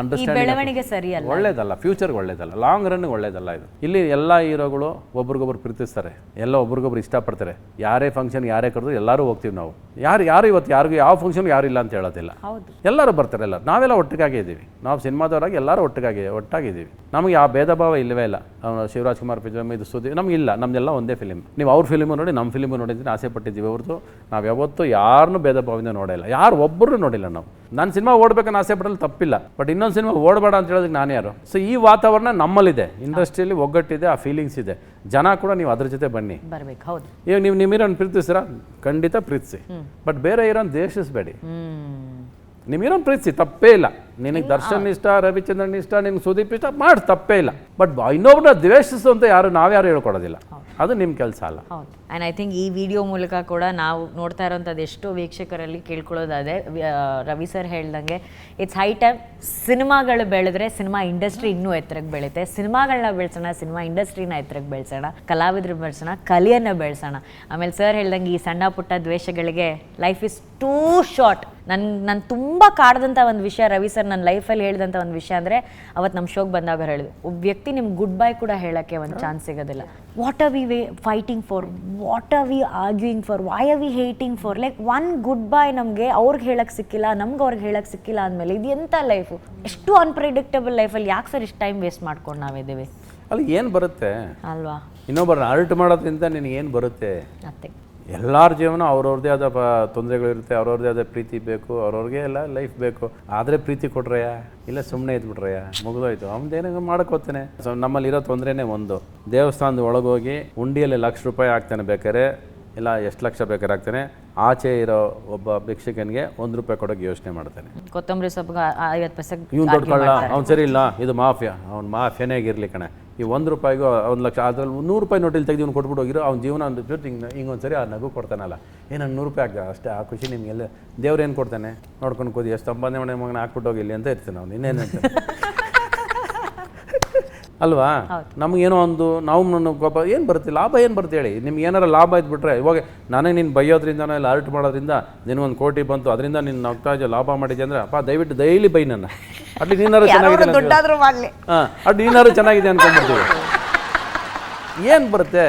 understanding. ಒಳ್ಳೇದಲ್ಲ, ಫ್ಯೂಚರ್ಗೆ ಒಳ್ಳೇದಲ್ಲ, ಲಾಂಗ್ ರನ್ಗೆ ಒಳ್ಳೇದಲ್ಲ ಇದು. ಇಲ್ಲಿ ಎಲ್ಲ ಹೀರೋಗಳು ಒಬ್ರಿಗೊಬ್ರು ಪ್ರೀತಿಸ್ತಾರೆ, ಎಲ್ಲ ಒಬ್ರಿಗೊಬ್ರು ಇಷ್ಟಪಡ್ತಾರೆ. ಯಾರೇ ಫಂಕ್ಷನ್ ಯಾರೇ ಕರೆದ್ರು ಎಲ್ಲರೂ ಹೋಗ್ತೀವಿ ನಾವು. ಯಾರು ಇವತ್ತು ಯಾರಿಗೂ ಯಾವ ಫಂಕ್ಷನ್ಗೆ ಯಾರು ಇಲ್ಲ ಅಂತ ಹೇಳೋದಿಲ್ಲ. ಎಲ್ಲರೂ ಬರ್ತಾರೆ. ಎಲ್ಲ ನಾವೆಲ್ಲ ಒಟ್ಟಿಗಾಗಿ ಇದ್ದೀವಿ. ನಾವು ಸಿನಿಮಾದವರಾಗಿ ಎಲ್ಲರೂ ಒಟ್ಟಾಗಿದ್ದೀವಿ. ನಮಗೆ ಆ ಭೇದ ಭಾವ ಇಲ್ಲವೇ ಇಲ್ಲ. ಶಿವರಾಜ್ ಕುಮಾರ್ ಫಿಲ್ಮ್ ಇದು ಸುದ್ದಿ ನಮಗಿಲ್ಲ. ನಮ್ದೆಲ್ಲ ಒಂದೇ ಫಿಲಿಮ್. ನೀವು ಅವ್ರ ಫಿಲಿಮು ನೋಡಿ, ನಮ್ಮ ಫಿಲಿಮು ನೋಡಿದ್ದೀನಿ, ಆಸೆ ಪಟ್ಟಿದ್ದೀವಿ ಹೊರತು ನಾವು ಯಾವತ್ತೂ ಯಾರನ್ನೂ ಭೇದ ಭಾವದಿಂದ ನೋಡಿಲ್ಲ. ಯಾರು ಒಬ್ಬರು ನೋಡಿಲ್ಲ ನಾವು. ನನ್ನ ಸಿನಿಮಾ ಓಡಬೇಕನ್ನು ಆಸೆ ಪಡಲು ತಪ್ಪಿಲ್ಲ, ಬಟ್ ಇನ್ನೊಂದು ಸಿನಿಮಾ ಓಡಬೇಡ ಅಂತ ಹೇಳೋದಕ್ಕೆ ನಾನು ಯಾರು? ಸೊ ಈ ವಾತಾವರಣ ನಮ್ಮಲ್ಲಿದೆ, ಇಂಡಸ್ಟ್ರಿಯಲ್ಲಿ ಒಗ್ಗಟ್ಟಿದೆ, ಆ ಫೀಲಿಂಗ್ಸ್ ಇದೆ. ಜನ ಕೂಡ ನೀವು ಅದ್ರ ಜೊತೆ ಬನ್ನಿ. ಈಗ ನೀವು ನಿಮ್ಮ ಹೀರೋನ್ ಪ್ರೀತಿಸ್ತೀರಾ? ಖಂಡಿತ ಪ್ರೀತಿಸಿ, ಬಟ್ ಬೇರೆ ಹೀರೋನ್ ದ್ವೇಷಿಸಬೇಡಿ. ನಿಮ್ಮ ಹೀರೋನ್ ಪ್ರೀತಿಸಿ, ತಪ್ಪೇ ಇಲ್ಲ. ನಿನಗೆ ದರ್ಶನ್ ಇಷ್ಟ, ರವಿಚಂದ್ರನ್ ಇಷ್ಟ, ನಿನ್ಗೆ ಸುದೀಪ್ ಇಷ್ಟ, ಮಾಡಿ ತಪ್ಪೇ ಇಲ್ಲ. ಬಟ್ ಇನ್ನೊಬ್ಬನ ದ್ವೇಷಿಸು ಅಂತ ನಾವ್ಯಾರು ಹೇಳ್ಕೊಡೋದಿಲ್ಲ. ಅದು ನಿಮ್ಮ ಕೆಲಸ ಅಲ್ಲ. ಹೌದು. ಆ್ಯಂಡ್ ಐ ಥಿಂಕ್ ಈ ವಿಡಿಯೋ ಮೂಲಕ ಕೂಡ ನಾವು ನೋಡ್ತಾ ಇರೋಂಥದ್ದು ಎಷ್ಟೋ ವೀಕ್ಷಕರಲ್ಲಿ ಕೇಳ್ಕೊಳ್ಳೋದಾದರೆ ರವಿ ಸರ್ ಹೇಳ್ದಂಗೆ ಇಟ್ಸ್ ಹೈ ಟೈಮ್ ಸಿನಿಮಾಗಳು ಬೆಳೆದ್ರೆ ಸಿನಿಮಾ ಇಂಡಸ್ಟ್ರಿ ಇನ್ನೂ ಎತ್ತರಕ್ಕೆ ಬೆಳೆಯುತ್ತೆ. ಸಿನಿಮಾಗಳನ್ನ ಬೆಳೆಸೋಣ, ಸಿನಿಮಾ ಇಂಡಸ್ಟ್ರಿನ ಎತ್ತರಕ್ಕೆ ಬೆಳೆಸೋಣ, ಕಲಾವಿದ್ರು ಬೆಳೆಸೋಣ, ಕಲೆಯನ್ನು ಬೆಳೆಸೋಣ. ಆಮೇಲೆ ಸರ್ ಹೇಳ್ದಂಗೆ ಈ ಸಣ್ಣ ಪುಟ್ಟ ದ್ವೇಷಗಳಿಗೆ ಲೈಫ್ ಇಸ್ ಟೂ ಶಾರ್ಟ್. ನಾನು ತುಂಬ ಕಾಡ್ದಂಥ ಒಂದು ವಿಷಯ ರವಿ ಸರ್ ನನ್ನ ಲೈಫಲ್ಲಿ ಹೇಳಿದಂಥ ಒಂದು ವಿಷಯ ಅಂದರೆ ಅವತ್ತು ನಮ್ಮ ಶೋಗೆ ಬಂದಾಗ ಹೇಳಿದ್ರು, ಒಬ್ಬ ವ್ಯಕ್ತಿ ನಿಮ್ಗೆ ಗುಡ್ ಬೈ ಕೂಡ ಹೇಳೋಕ್ಕೆ ಒಂದು ಚಾನ್ಸ್ ಸಿಗೋದಿಲ್ಲ. What are we fighting for, what are we arguing for, why are we hating for? Like one goodbye ನಮಗೆ ಅವ್ರಿಗೆ ಹೇಳಕ್ಕೆ ಸಿಕ್ಕಿಲ್ಲ, ನಮ್ಗೆ ಅವ್ರಿಗೆ ಹೇಳಕ್ಕೆ ಸಿಕ್ಕಿಲ್ಲ ಅಂದಮೇಲೆ ಇದು ಎಂಥ ಲೈಫು? ಎಷ್ಟು ಅನ್ಪ್ರಿಡಿಕ್ಟಬಲ್ ಲೈಫಲ್ಲಿ ಯಾಕೆ ಸರ್ ಇಷ್ಟು ಟೈಮ್ ವೇಸ್ಟ್ ಮಾಡ್ಕೊಂಡು ನಾವಿದ್ದೀವಿ? ಅಲ್ಲಿ ಏನು ಬರುತ್ತೆ ಅಲ್ವಾ? ಇನ್ನೊಬ್ಬರನ್ನ ಅರ್ಟ್ ಮಾಡೋದ್ರಿಂದ ನಿನಗೇನು ಬರುತ್ತೆ? ಮತ್ತೆ ಎಲ್ಲರ ಜೀವನ ಅವ್ರವ್ರದ್ದೇ ಆದ ತೊಂದರೆಗಳಿರುತ್ತೆ, ಅವ್ರವ್ರದ್ದೇ ಆದ ಪ್ರೀತಿ ಬೇಕು, ಅವ್ರವ್ರಿಗೆ ಎಲ್ಲ ಲೈಫ್ ಬೇಕು. ಆದರೆ ಪ್ರೀತಿ ಕೊಟ್ರಯ್ಯ, ಇಲ್ಲ ಸುಮ್ಮನೆ ಇದ್ಬಿಟ್ರಯ್ಯ, ಮುಗಿದೋಯ್ತು, ಅವ್ನದೇನೋ ಮಾಡೋಕ್ಕೋತಾನೆ. ಸೊ ನಮ್ಮಲ್ಲಿರೋ ತೊಂದರೆನೇ ಒಂದು, ದೇವಸ್ಥಾನದ ಒಳಗೋಗಿ ಉಂಡಿಯಲ್ಲಿ ₹1,00,000 ಹಾಕ್ತಾನೆ ಬೇಕಾದ್ರೆ, ಇಲ್ಲ ಎಷ್ಟು ಲಕ್ಷ ಬೇಕಾದ್ರೆ ಹಾಕ್ತಾನೆ, ಆಚೆ ಇರೋ ಒಬ್ಬ ಭಿಕ್ಷಕನಿಗೆ ₹1 ಕೊಡೋಕೆ ಯೋಚನೆ ಮಾಡ್ತಾನೆ. ಕೊತ್ತಂಬರಿ ಸೊಪ್ಪಿಗೆ 50 ಪೈಸೆ ಇವ್ನು ದೊಡ್ಡ ಕಳ್ಳ, ಅವ್ನು ಸರಿ ಇಲ್ಲ, ಇದು ಮಾಫಿಯಾ, ಅವ್ನು ಮಾಫಿಯಾನೇ ಆಗಿರಲಿ ಕಣೆ. ಈ ₹1 1 ಲಕ್ಷ ಅದ್ರಲ್ಲಿ ₹100 ನೋಟಿಲ್ಲಿ ತೆಗೆದು ಇವ್ನು ಕೊಟ್ಬಿಟ್ಟು ಹೋಗಿರೋ ಅವ್ನ ಜೀವನ ಒಂದು ಜೊತೆ ಹಿಂಗೊಂದ್ಸರಿ ಆ ನಗು ಕೊಡ್ತಾನಲ್ಲ, ನಂಗೆ ₹100 ಆಗ್ತದೆ ಅಷ್ಟೇ, ಆ ಖುಷಿ ನಿಮಗೆಲ್ಲ ದೇವ್ರು ಏನು ಕೊಡ್ತಾನೆ ನೋಡ್ಕೊಂಡು ಕೂದಿ, ಎಷ್ಟು ಸಂಪಾದನೆ ಮಾಡಿ ಮಗನ ಹಾಕ್ಬಿಟ್ಟು ಹೋಗಿಲ್ಲ ಅಂತ ಇರ್ತೀನಿ ಅವ್ನು, ಇನ್ನೇನಂತ ಅಲ್ವಾ? ನಮಗೇನೋ ಒಂದು ನಾವು ನನ್ನ ಕೋಪ ಏನು ಬರುತ್ತೆ, ಲಾಭ ಏನು ಬರುತ್ತೆ ಹೇಳಿ? ನಿಮ್ಗೆ ಏನಾರು ಲಾಭ ಇದ್ಬಿಟ್ರೆ, ಇವಾಗ ನನಗೆ ನೀನು ಬೈಯೋದ್ರಿಂದನೋ ಇಲ್ಲ ಅರ್ಟ್ ಮಾಡೋದ್ರಿಂದ ನಿನಗೊಂದು ಕೋಟಿ ಬಂತು, ಅದರಿಂದ ನೀನು ನಗ್ತಾ ಲಾಭ ಮಾಡಿದ್ದೆ ಅಂದರೆ ಅಪ್ಪ ದಯವಿಟ್ಟು ಡೈಲಿ ಬೈ ನನ್ನ, ಅಟ್ಲಿ ನೀನಾರು ಚೆನ್ನಾಗಿದೆ, ಹಾಂ ಅಟ್ ನೀನಾರು ಚೆನ್ನಾಗಿದೆ ಅನ್ಕೊಂಡ್ಬಿಡ್ತೀವಿ. ಏನು ಬರುತ್ತೆ?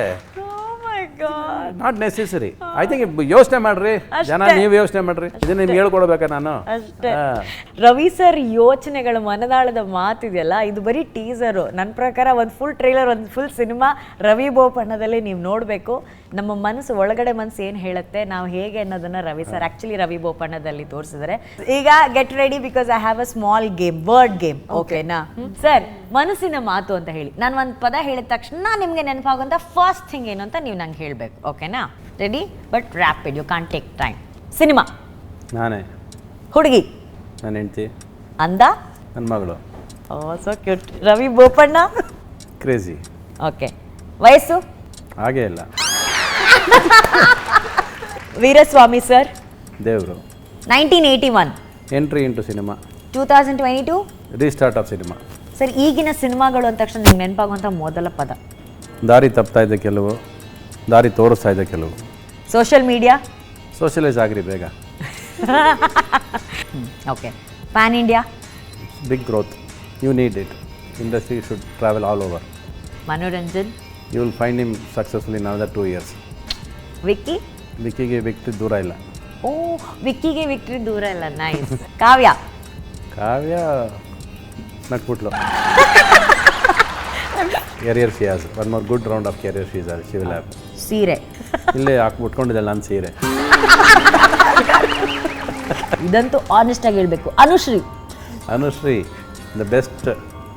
Not necessary. ಐ ಥಿಂಕ್ ಯೋಚನೆ ಮಾಡ್ರಿ ಜನ, ನೀವು ಯೋಚನೆ ಮಾಡ್ರಿ, ಇದನ್ನ ನಿಮ್ಗೆ ಹೇಳ್ಕೊಡ್ಬೇಕಾ ನಾನು? ಅಷ್ಟೇ. ರವಿ ಸರ್ ಯೋಚನೆಗಳು, ಮನದಾಳದ ಮಾತಿದೆಯಲ್ಲ, ಇದು ಬರೀ ಟೀಸರು. ನನ್ನ ಪ್ರಕಾರ ಒಂದು ಫುಲ್ ಟ್ರೈಲರ್, ಒಂದು ಫುಲ್ ಸಿನಿಮಾ ರವಿ ಬೋಪಣ್ಣದಲ್ಲಿ ನೀವು ನೋಡಬೇಕು. ನಮ್ಮ ಮನಸ್ಸು, ಒಳಗಡೆ ಮನಸ್ಸು ಏನು ಹೇಳುತ್ತೆ, ನಾವು ಹೇಗೆ ಅನ್ನೋದನ್ನ ರವಿ ಸರ್ ಆಕ್ಚುಲಿ ರವಿ ಬೋಪಣ್ಣದಲ್ಲಿ ತೋರಿಸಿದರೆ. ಈಗ get ready because I have a small game, word game. ಓಕೆನಾ ಸರ್? ಮನಸ್ಸಿನ ಮಾತು ಅಂತ ಹೇಳಿ ನಾನು ಒಂದು ಪದ ಹೇಳಿದ ತಕ್ಷಣ ನಿಮಗೆ ನೆನಪಾಗುವಂಥ ಫಸ್ಟ್ ಥಿಂಗ್ ಏನು ಅಂತ ನೀವು ನಂಗೆ ಹೇಳಬೇಕು. ಓಕೆನಾ? Ready? But rapid, you can't take time. Cinema? ನಾನೇ. ಹುಡುಗಿ? ನನ್ನ ಹೆಂಡತಿ. ಅಂದ? ನನ್ನ ಮಗಳು. Oh so cute. Ravi Boppanna? Crazy. Okay. ವಯಸ್ಸು? ಹಾಗೇ ಇಲ್ಲ. ವೀರಸ್ವಾಮಿ ಸರ್? ದೇವರು. 1981 entry into cinema. 2022 restart of cinema. Sir, ಈಗಿನ ಸಿನಿಮಾಗಳು ಅಂದ ತಕ್ಷಣ ನಿಮ್ಗೆ ನೆನಪಾಗುವಂಥ ಮೊದಲ ಪದ? ದಾರಿ ತಪ್ತಾ ಇದೆ ಕೆಲವು, ದಾರಿ ತೋರಿಸ್ತಾ ಇದೆ ಕೆಲವು. Social media? ಸೋಷಿಯಲೈಸ್ ಆಗ್ರಿ ಬೇಗ. Okay. Pan India? Big growth, you need it. Industry should travel all over. Manoranjan? You will find him successful in another 2 years. Vicky? ವಿಕ್ಕಿಗೆ ವಿಕ್ಟ್ರಿ ದೂರ ಇಲ್ಲ. ಓ, ವಿಕ್ಕಿಗೆ ವಿಕ್ಟ್ರಿ ದೂರ ಇಲ್ಲ. ನೈಸ್. ಕಾವ್ಯ? ಕಾವ್ಯ ನಕ್ಬಿಟ್ಲು. Career she has one more good round of career she will have. ಸೀರೆ? ಇಲ್ಲೇ ಹಾಕ್ಬಿಟ್ಕೊಂಡಿದ್ದಲ್ಲ ನಾನು ಸೀರೆ. ಇದಂತೂ ಆನೆಸ್ಟ್ ಆಗಿ ಹೇಳ್ಬೇಕು. Anushree the best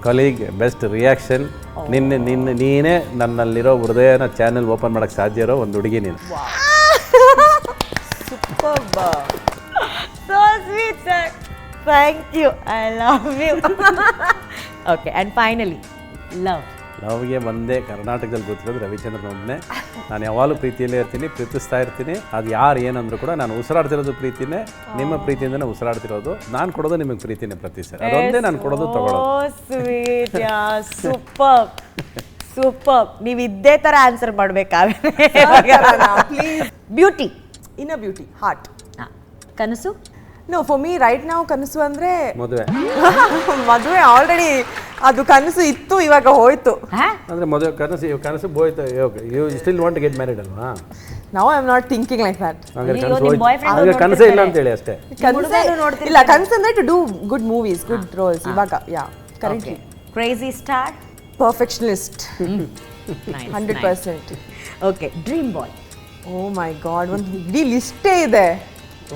colleague, best reaction. ನೀನೇ ನನ್ನಲ್ಲಿರೋ ಹೃದಯನ ಚಾನೆಲ್ ಓಪನ್ ಮಾಡೋಕ್ಕೆ ಸಾಧ್ಯ ಇರೋ ಒಂದು ಹುಡುಗಿ ನೀನು. So sweet, sir. Thank you. I love you. Okay, and finally, love. ಲವ್ಗೆ ಒಂದೇ ಕರ್ನಾಟಕದಲ್ಲಿ ಗೊತ್ತಿರೋದು ರವಿಚಂದ್ರನ್ ಒಬ್ಬನೇ. ನಾನು ಯಾವಾಗಲೂ ಪ್ರೀತಿಯಲ್ಲೇ ಇರ್ತೀನಿ, ಪ್ರೀತಿಸ್ತಾ ಇರ್ತೀನಿ. ಅದು ಯಾರು ಏನಂದ್ರು ಕೂಡ ನಾನು ಉಸಿರಾಡ್ತಿರೋದು ಪ್ರೀತಿನೇ, ನಿಮ್ಮ ಪ್ರೀತಿಯಿಂದನೇ ಉಸಿರಾಡ್ತಿರೋದು. ನಾನು ಕೊಡೋದು ನಿಮಗೆ ಪ್ರೀತಿನೇ ಪ್ರತಿ ಸರಿ. ಅದೊಂದೇ ನಾನು ಕೊಡೋದು ತಗೊಳ್ಳೋದು. Sweet, super super. ನೀವು ಇದೇ ಥರ ಆನ್ಸರ್ ಮಾಡಬೇಕಾದ್ರೆ. ಬ್ಯೂಟಿ? Inner beauty, heart. ಕನಸು? ನೋ, ಫಾರ್ ಮೀ ರೈಟ್ ನಾವು ಕನಸು ಅಂದರೆ ಮದುವೆ ಆಲ್ರೆಡಿ ಅದು ಕನಸು ಇತ್ತು, ಇವಾಗ ಹೋಯ್ತು. ಅಂದರೆ ಮದುವೆ ಕನಸು ಹೋಯ್ತು. You still want to get married ಅಲ್ವಾ? ನಾವು I am not thinking like that. ಕನಸೇ ಇಲ್ಲ ಅಂತ ಹೇಳಿ ಅಷ್ಟೇ. ಇಲ್ಲ, ಕನಸು ಅಂದರೆ to do good movies, good roles. ಇವಾಗ yeah correctly. Crazy star? Perfectionist 100%. Okay. Dream boy? Oh my god, ಒಂದು ಇಡೀ ಲಿಸ್ಟೇ ಇದೆ.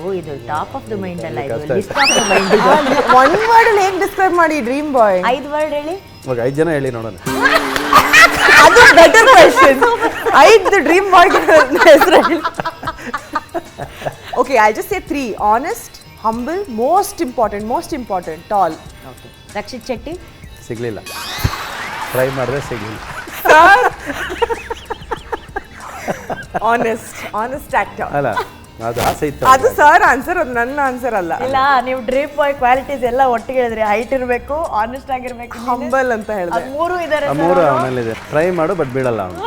ಓ, ಇದು ಟಾಪ್ ಆಫ್ ದ ಮೈಂಡ್ ಅಲ್ಲ, ಇದು list of the mind. One word ಅಲ್ಲಿ ಹೇಗೆ ಡಿಸ್ಕ್ರೈಬ್ ಮಾಡಿ ಡ್ರೀಮ್ ಬಾಯ್? 5 ವರ್ಡ್ ಹೇಳಿ. ಇವಾಗ 5 ಜನ ಹೇಳಿ ನೋಡೋಣ. ಅದು ಬೆಟರ್ ಕ್ವೆಶ್ಚನ್. 5 ಡ್ರೀಮ್ ಬಾಯ್ ಹೆಸರು ಹೇಳಿ. Okay, I just say 3. Honest, humble, most important, tall. Okay. Rakshit Shetty ಸಿಗಲಿಲ್ಲ, ಟ್ರೈ ಮಾಡಿದ್ರೆ ಸಿಗಲಿಲ್ಲ. Honest actor. ಅಲ್ಲ, ಅದು ಆಸೆ ಇತ್ತು. ಅದು ಸರ್ ಆನ್ಸರ್, ಅದು ನನ್ನ ಆನ್ಸರ್ ಅಲ್ಲ. ಇಲ್ಲ, ನೀವು ಡ್ರೀಮ್ ಬಾಯ್ ಕ್ವಾಲಿಟೀಸ್ ಎಲ್ಲ ಒಟ್ಟಿಗೆ ಹೇಳಿದ್ರಿ. ಹೈಟ್ ಇರಬೇಕು, ಆನೆಸ್ಟ್ ಆಗಿರ್ಬೇಕು, ಹಂಬಲ್ ಅಂತ ಹೇಳಿದೆ. ಮೂರು ಇದಾರೆ. ಮೂರು ಆಮೇಲೆ ಟ್ರೈ ಮಾಡು, ಬಟ್ ಬೀಳಲ್ಲ ಅವನು.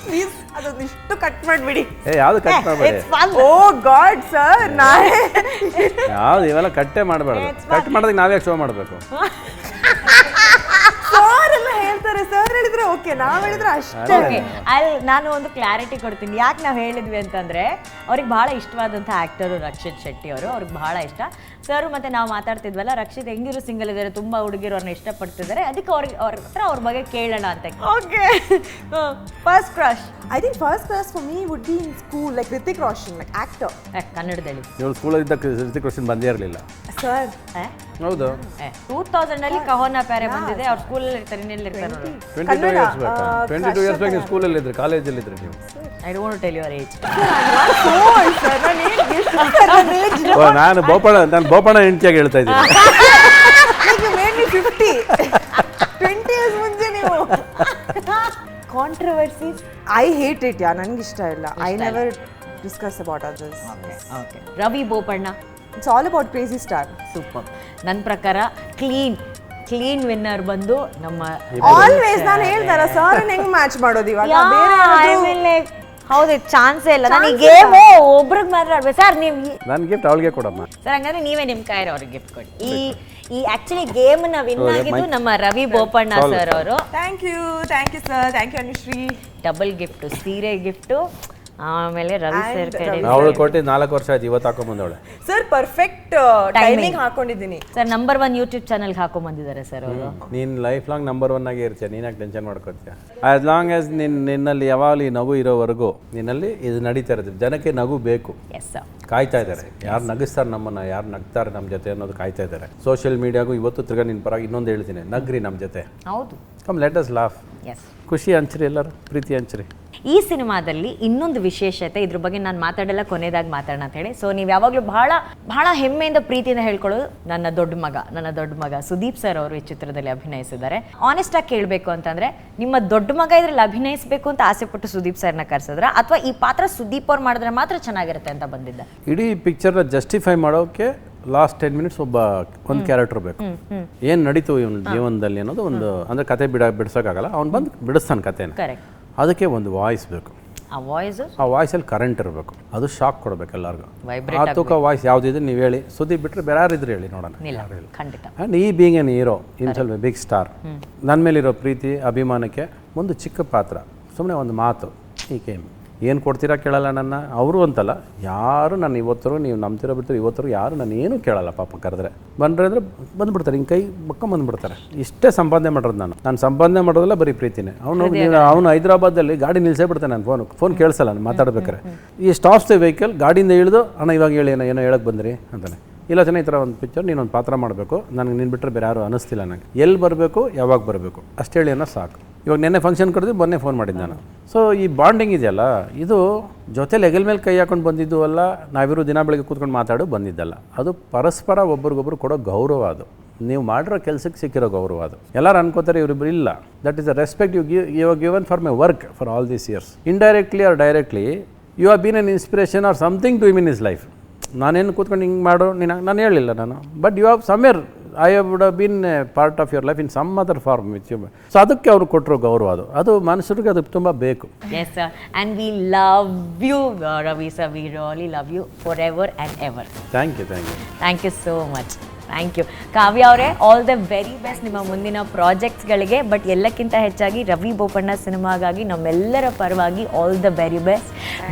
ಪ್ಲೀಸ್ ಅದೊಂದು ಇಷ್ಟು ಕಟ್ ಮಾಡಿಬಿಡಿ. ಯಾವ್ದು ಕಟ್ ಮಾಡಬೇಡಿ. ಓ ಗಾಡ್ ಸರ್, ಯಾವ್ದು ಇವೆಲ್ಲ ಕಟ್ಟೆ ಮಾಡಬಾರ್ದು. ಕಟ್ ಮಾಡೋದಕ್ಕೆ ನಾವೇ ಶೋ ಮಾಡಬೇಕು. ಸರ್ ಎಲ್ಲ ಹೇಳ್ತಾರೆ, ಸರ್ ಹೇಳಿದ್ರೆ ಓಕೆ, ನಾವ್ ಹೇಳಿದ್ರೆ ಅಷ್ಟೇ. ಓಕೆ, ಅಲ್ಲಿ ನಾನು ಒಂದು ಕ್ಲಾರಿಟಿ ಕೊಡ್ತೀನಿ. ಯಾಕೆ ನಾವು ಹೇಳಿದ್ವಿ ಅಂತಂದ್ರೆ, ಅವ್ರಿಗೆ ಬಹಳ ಇಷ್ಟವಾದಂಥ ಆಕ್ಟರು ರಕ್ಷಿತ್ ಶೆಟ್ಟಿ ಅವರು. ಅವ್ರಿಗೆ ಬಹಳ ಇಷ್ಟ ಸರ್. ಮತ್ತೆ ನಾವು ಮಾತಾಡ್ತಿದ್ವಲ್ಲ, ರಕ್ಷಿತ್ ಹೆಂಗಿರು ಸಿಂಗಲ್ ಇದ್ದಾರೆ, ತುಂಬಾ ಹುಡುಗಿರು ಅವ್ರನ್ನ ಇಷ್ಟಪಡ್ತಿದ್ದಾರೆ, ಅದಕ್ಕೆ ಅವ್ರ ಹತ್ರ ಅವ್ರ ಬಗ್ಗೆ ಕೇಳೋಣ ಅಂತ. Okay, first crush. I think first crush for me would be in school, like Ritik Roshan, like actor. ಕನ್ನಡದಲ್ಲಿ ನೀವು ಸ್ಕೂಲಲ್ಲಿ ಇದ್ದಾಗ ರಿತಿಕ್ ರೋಷನ್ ಬಂದೇ ಇರಲಿಲ್ಲ ಸರ್. ಹೌದು, 2000 ಅಲ್ಲಿ ಕಹೋನಾ ಪ್ಯಾರೆ ಬಂದಿದೆ. ಅವ್ರ ಸ್ಕೂಲಲ್ಲಿ ಇರ್ತಾರೆ, ಇನ್ನೆಲ್ಲಿ ಇರ್ತಾರೆ ಅವರು? 22 ಇಯರ್ಸ್ ಬೇಕಾ? 22 ಇಯರ್ಸ್ ಬೇಕು. ನೀವು ಸ್ಕೂಲಲ್ಲಿ ಇದ್ರಿ, ಕಾಲೇಜಲ್ಲಿ ಇದ್ರಿ ನೀವು. I don't want to tell your age. ನಾನು ಬೋಪಣ್ಣ ಹೆಂಡತಿಯಾಗಿ ಹೇಳ್ತಾ ಇದ್ದೀನಿ. 20 years ಮುಂಚೆ ನೀವು. Controversies, I hate it. ನನಗೆ ಇಷ್ಟ ಇಲ್ಲ. I never discuss about others. Okay. Ravi Bopanna, it's all about crazy star. Super. ನನ್ನ ಪ್ರಕಾರ ಕ್ಲೀನ್ ವಿನ್ನರ್ ಬಂದು ನಮ್ಮ ಆಲ್ವೇಸ್. ನಾನು ಹೇಳ್ತಾರ ಸರ್ ಹೆಂಗ್ ಮ್ಯಾಚ್ ಮಾಡೋದು ಇವಾಗ? ಹೌದು, ಚಾನ್ಸೇ ಇಲ್ಲ. ನನಗೆ ಗೇಮು ಒಬ್ರಿಗೆ ಮಾತ್ರ ಆಡ್ಬೇಕು ಸರ್. ನೀವು ನನ್ನ ಗಿಫ್ಟ್ ಅವಳಿಗೆ ಕೊಡಮ್ಮ ಸರ್. ಹಂಗಾದ್ರೆ ನೀವೇ ನಿಮ್ಮ ಕೈಯಲ್ಲಿ ಅವ್ರಿಗೆ ಗಿಫ್ಟ್ ಕೊಡಿ. ಈ ಆಕ್ಚುಲಿ ಗೇಮ್ನ ವಿನ್ ಆಗಿದ್ದು ನಮ್ಮ ರವಿ ಬೋಪಣ್ಣ ಸರ್ ಅವರು. Thank you sir. Thank you Anushree. Double gift, ಸೀರೆ ಗಿಫ್ಟು. ಆಮೇಲೆ ರವಿ ಸರ್ ಕಡೆ ಅವಳು ಕೊಟ್ಟು 4 ವರ್ಷ ಆಯ್ತು, ಇವತ್ತು ಹಾಕೊಂಡ್ಬಂದವಳೆ ಸರ್. ಪರ್ಫೆಕ್ಟ್ ಟೈಮಿಂಗ್ ಹಾಕೊಂಡಿದ್ದೀನಿ ಸರ್. ನಂಬರ್ 1 ಯೂಟ್ಯೂಬ್ ಚಾನಲ್ಗೆ ಹಾಕೊಂಡ್ಬಂದಿದ್ದಾರೆ ಸರ್ ಅವರು. ನೀನು ಲೈಫ್ ಲಾಂಗ್ ನಂಬರ್ 1 ಆಗಿ ಇರ್ತೀಯ. ನೀನು ಯಾಕೆ ಟೆನ್ಷನ್ ಮಾಡ್ಕೊತೀಯ? ಆಸ್ ಲಾಂಗ್ ಆಸ್ ನಿನ್ನಲ್ಲಿ ಯಾವಾಗಲೂ ಈ ನಗು ಇರೋವರೆಗೂ ನಿನ್ನಲ್ಲಿ ಇದು ನಡೀತಾ ಇರುತ್ತೆ. ಜನಕ್ಕೆ ನಗು ಬೇಕು, ಎಸ್ ಸರ್. ಕಾಯ್ತಾ ಇದ್ದಾರೆ. ಯಾರು ನಗಿಸ್ತಾರೆ ನಮ್ಮನ್ನು, ಯಾರು ನಗ್ತಾರೆ ನಮ್ಮ ಜೊತೆ ಅನ್ನೋದು ಕಾಯ್ತಾ ಇದ್ದಾರೆ. ಸೋಷಿಯಲ್ ಮೀಡಿಯಾಗೂ ಇವತ್ತು ತಿರ್ಗಾ ನಿನ್ನ ಪರವಾಗಿ ಇನ್ನೊಂದು ಹೇಳ್ತೀನಿ, ನಗ್ರಿ ನಮ್ಮ ಜೊತೆ. ಹೌದು, come let us laugh. Yes. ಖುಷಿ ಹಂಚ್ರಿ, ಎಲ್ಲರೂ ಪ್ರೀತಿ ಹಂಚ್ರಿ. ಈ ಸಿನಿಮಾದಲ್ಲಿ ಇನ್ನೊಂದು ವಿಶೇಷತೆ, ಇದ್ರ ಬಗ್ಗೆ ನಾನು ಮಾತಾಡಲ್ಲ, ಕೊನೆಯದಾಗಿ ಮಾತಾಡೋಣ ಅಂತ ಹೇಳಿ. ಸೊ ನೀವು ಯಾವಾಗಲೂ ಬಹಳ ಹೆಮ್ಮೆಯಿಂದ ಪ್ರೀತಿಯಿಂದ ಹೇಳ್ಕೊಳ್ಳೋದು ನನ್ನ ದೊಡ್ಡ ಮಗ ಸುದೀಪ್ ಸರ್ ಅವರು ಈ ಚಿತ್ರದಲ್ಲಿ ಅಭಿನಯಿಸಿದ್ದಾರೆ. ಆನೆಸ್ಟ್ ಆಗಿ ಕೇಳಬೇಕು ಅಂತಂದ್ರೆ, ನಿಮ್ಮ ದೊಡ್ಡ ಮಗ ಇದ್ರಲ್ಲಿ ಅಭಿನಯಿಸಬೇಕು ಅಂತ ಆಸೆ ಪಟ್ಟು ಸುದೀಪ್ ಸರ್ನ ಕರ್ಸಿದ್ರ, ಅಥವಾ ಈ ಪಾತ್ರ ಸುದೀಪ್ ಅವ್ರು ಮಾಡಿದ್ರೆ ಮಾತ್ರ ಚೆನ್ನಾಗಿರುತ್ತೆ ಅಂತ ಬಂದಿದ್ದ? ಇಡೀ ಪಿಕ್ಚರ್ನ ಜಸ್ಟಿಫೈ ಮಾಡೋಕೆ ಲಾಸ್ಟ್ 10 minutes ಒಂದು ಕ್ಯಾರೆಕ್ಟರ್ ಬೇಕು. ಏನು ನಡೀತು ಇವನ ಜೀವನದಲ್ಲಿ ಅನ್ನೋದು ಒಂದು, ಅಂದರೆ ಕತೆ ಬಿಡಿಸೋಕ್ಕಾಗಲ್ಲ, ಅವ್ನು ಬಂದು ಬಿಡಿಸ್ತಾನೆ ಕತೆನ. ಅದಕ್ಕೆ ಒಂದು ವಾಯ್ಸ್ ಬೇಕು. ಆ ವಾಯ್ಸಲ್ಲಿ ಕರೆಂಟ್ ಇರಬೇಕು. ಅದು ಶಾಕ್ ಕೊಡ್ಬೇಕು ಎಲ್ಲರಿಗೂ. ಆ ತೂಕ ವಾಯ್ಸ್ ಯಾವುದಿದೆ ನೀವು ಹೇಳಿ. ಸುದೀಪ್ ಬಿಟ್ಟರೆ ಬೇರೆ ಯಾರಿದ್ರು ಹೇಳಿ ನೋಡೋಣ. ಆ್ಯಂಡ್ ಈ being an hero itself a big star, ನನ್ನ ಮೇಲಿರೋ ಪ್ರೀತಿ ಅಭಿಮಾನಕ್ಕೆ ಒಂದು ಚಿಕ್ಕ ಪಾತ್ರ, ಸುಮ್ಮನೆ ಒಂದು ಮಾತು, ಈ ಕೇಮ್ ಏನು ಕೊಡ್ತೀರಾ ಕೇಳಲ್ಲ ನನ್ನ. ಅವರು ಅಂತಲ್ಲ, ಯಾರು ನಾನು ಇವತ್ತರು, ನೀವು ನಂಬ್ತಿರೋ ಬಿಡ್ತೀರೋ ಇವತ್ತರು ಯಾರು ನಾನು ಏನೂ ಕೇಳಲ್ಲ. ಪಾಪ ಕರೆದ್ರೆ ಬಂದರೆ ಅಂದರೆ ಬಂದುಬಿಡ್ತಾರೆ, ಹಿಂಗೆ ಕೈ ಬಂದುಬಿಡ್ತಾರೆ. ಇಷ್ಟೇ ಸಂಪಾದನೆ ಮಾಡೋದು ನಾನು ಸಂಪಾದನೆ ಮಾಡೋದಲ್ಲ ಬರೀ ಪ್ರೀತಿನೇ. ಅವನು ಹೈದರಾಬಾದಲ್ಲಿ ಗಾಡಿ ನಿಲ್ಸೇ ಬಿಡ್ತಾನೆ. ನಾನು ಫೋನ್ ಕೇಳಿಸಲ್ಲ ನಾನು ಮಾತಾಡ್ಬೇಕಾರೆ. ಈ ಸ್ಟಾಪ್ಸ್ ದ ವೆಹಿಕಲ್, ಗಾಡಿಯಿಂದ ಇಳಿದು ಅಣ್ಣ ಇವಾಗ ಹೇಳಿ ಏನೋ ಹೇಳಕ್ಕೆ ಬಂದ್ರಿ ಅಂತಾನೆ. ಇಲ್ಲ ಚೆನ್ನಾಗಿ ಈ ಥರ ಒಂದು ಪಿಕ್ಚರ್ ನೀನೊಂದು ಪಾತ್ರ ಮಾಡಬೇಕು, ನನಗೆ ನೀನು ಬಿಟ್ಟರೆ ಬೇರೆ ಯಾರು ಅನ್ನಿಸ್ತಿಲ್ಲ ನನಗೆ. ಎಲ್ಲಿ ಬರಬೇಕು, ಯಾವಾಗ ಬರಬೇಕು ಅಷ್ಟು ಹೇಳಿ ಅನ್ನೋ ಸಾಕು. ಇವಾಗ ನೆನ್ನೆ ಫಂಕ್ಷನ್ ಕರೆದು ಮೊನ್ನೆ ಫೋನ್ ಮಾಡಿದ್ದು ನಾನು. ಸೊ ಈ ಬಾಂಡಿಂಗ್ ಇದೆಯಲ್ಲ, ಇದು ಜೊತೆಲಿ ಹೆಗಲ ಮೇಲೆ ಕೈ ಹಾಕೊಂಡು ಬಂದಿದ್ದು ಅಲ್ಲ, ನಾವಿರೋ ದಿನ ಬೆಳಗ್ಗೆ ಕೂತ್ಕೊಂಡು ಮಾತಾಡೋ ಬಂದಿದ್ದಲ್ಲ. ಅದು ಪರಸ್ಪರ ಒಬ್ರಿಗೊಬ್ರು ಕೊಡೋ ಗೌರವ. ಅದು ನೀವು ಮಾಡಿರೋ ಕೆಲಸಕ್ಕೆ ಸಿಕ್ಕಿರೋ ಗೌರವ. ಅದು ಎಲ್ಲರೂ ಅನ್ಕೋತಾರೆ ಇವರಿಬ್ಬರು ಇಲ್ಲ. That is the respect you given for my work for all these years. Indirectly or directly you have been an inspiration or something to him in his life. ನಾನೇನು ಕೂತ್ಕೊಂಡು ಹಿಂಗೆ ಮಾಡು ನಾನು ಹೇಳಿಲ್ಲ ನಾನು, but you have somewhere I would have been a part of your life in some other form with you. So ಅದಕ್ಕೆ ಅವರು ಕೊಟ್ಟರು ಗೌರವ. ಅದು ಮನುಷ್ಯರಿಗೆ ಅದು ತುಂಬ ಬೇಕು. Yes sir, and we love you Ravi sir, we really love you for ever and ever. Thank you so much. Thank you Kavya ಅವರೇ. ಆಲ್ ದ ವೆರಿ ಬೆಸ್ಟ್ ನಿಮ್ಮ ಮುಂದಿನ ಪ್ರಾಜೆಕ್ಟ್ಸ್ಗಳಿಗೆ. ಬಟ್ ಎಲ್ಲಕ್ಕಿಂತ ಹೆಚ್ಚಾಗಿ ರವಿ ಬೋಪಣ್ಣ ಸಿನಿಮಾಗಾಗಿ ನಮ್ಮೆಲ್ಲರ ಪರವಾಗಿ all the very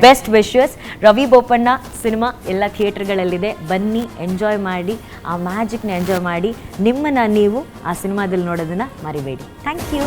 best wishes. Ravi Bopanna cinema ಎಲ್ಲ ಥಿಯೇಟರ್ಗಳಲ್ಲಿದೆ, ಬನ್ನಿ enjoy ಮಾಡಿ, ಆ ಮ್ಯಾಜಿಕ್ನ ಎಂಜಾಯ್ ಮಾಡಿ. ನಿಮ್ಮನ್ನು ನೀವು ಆ ಸಿನಿಮಾದಲ್ಲಿ ನೋಡೋದನ್ನು ಮರಿಬೇಡಿ. Thank you.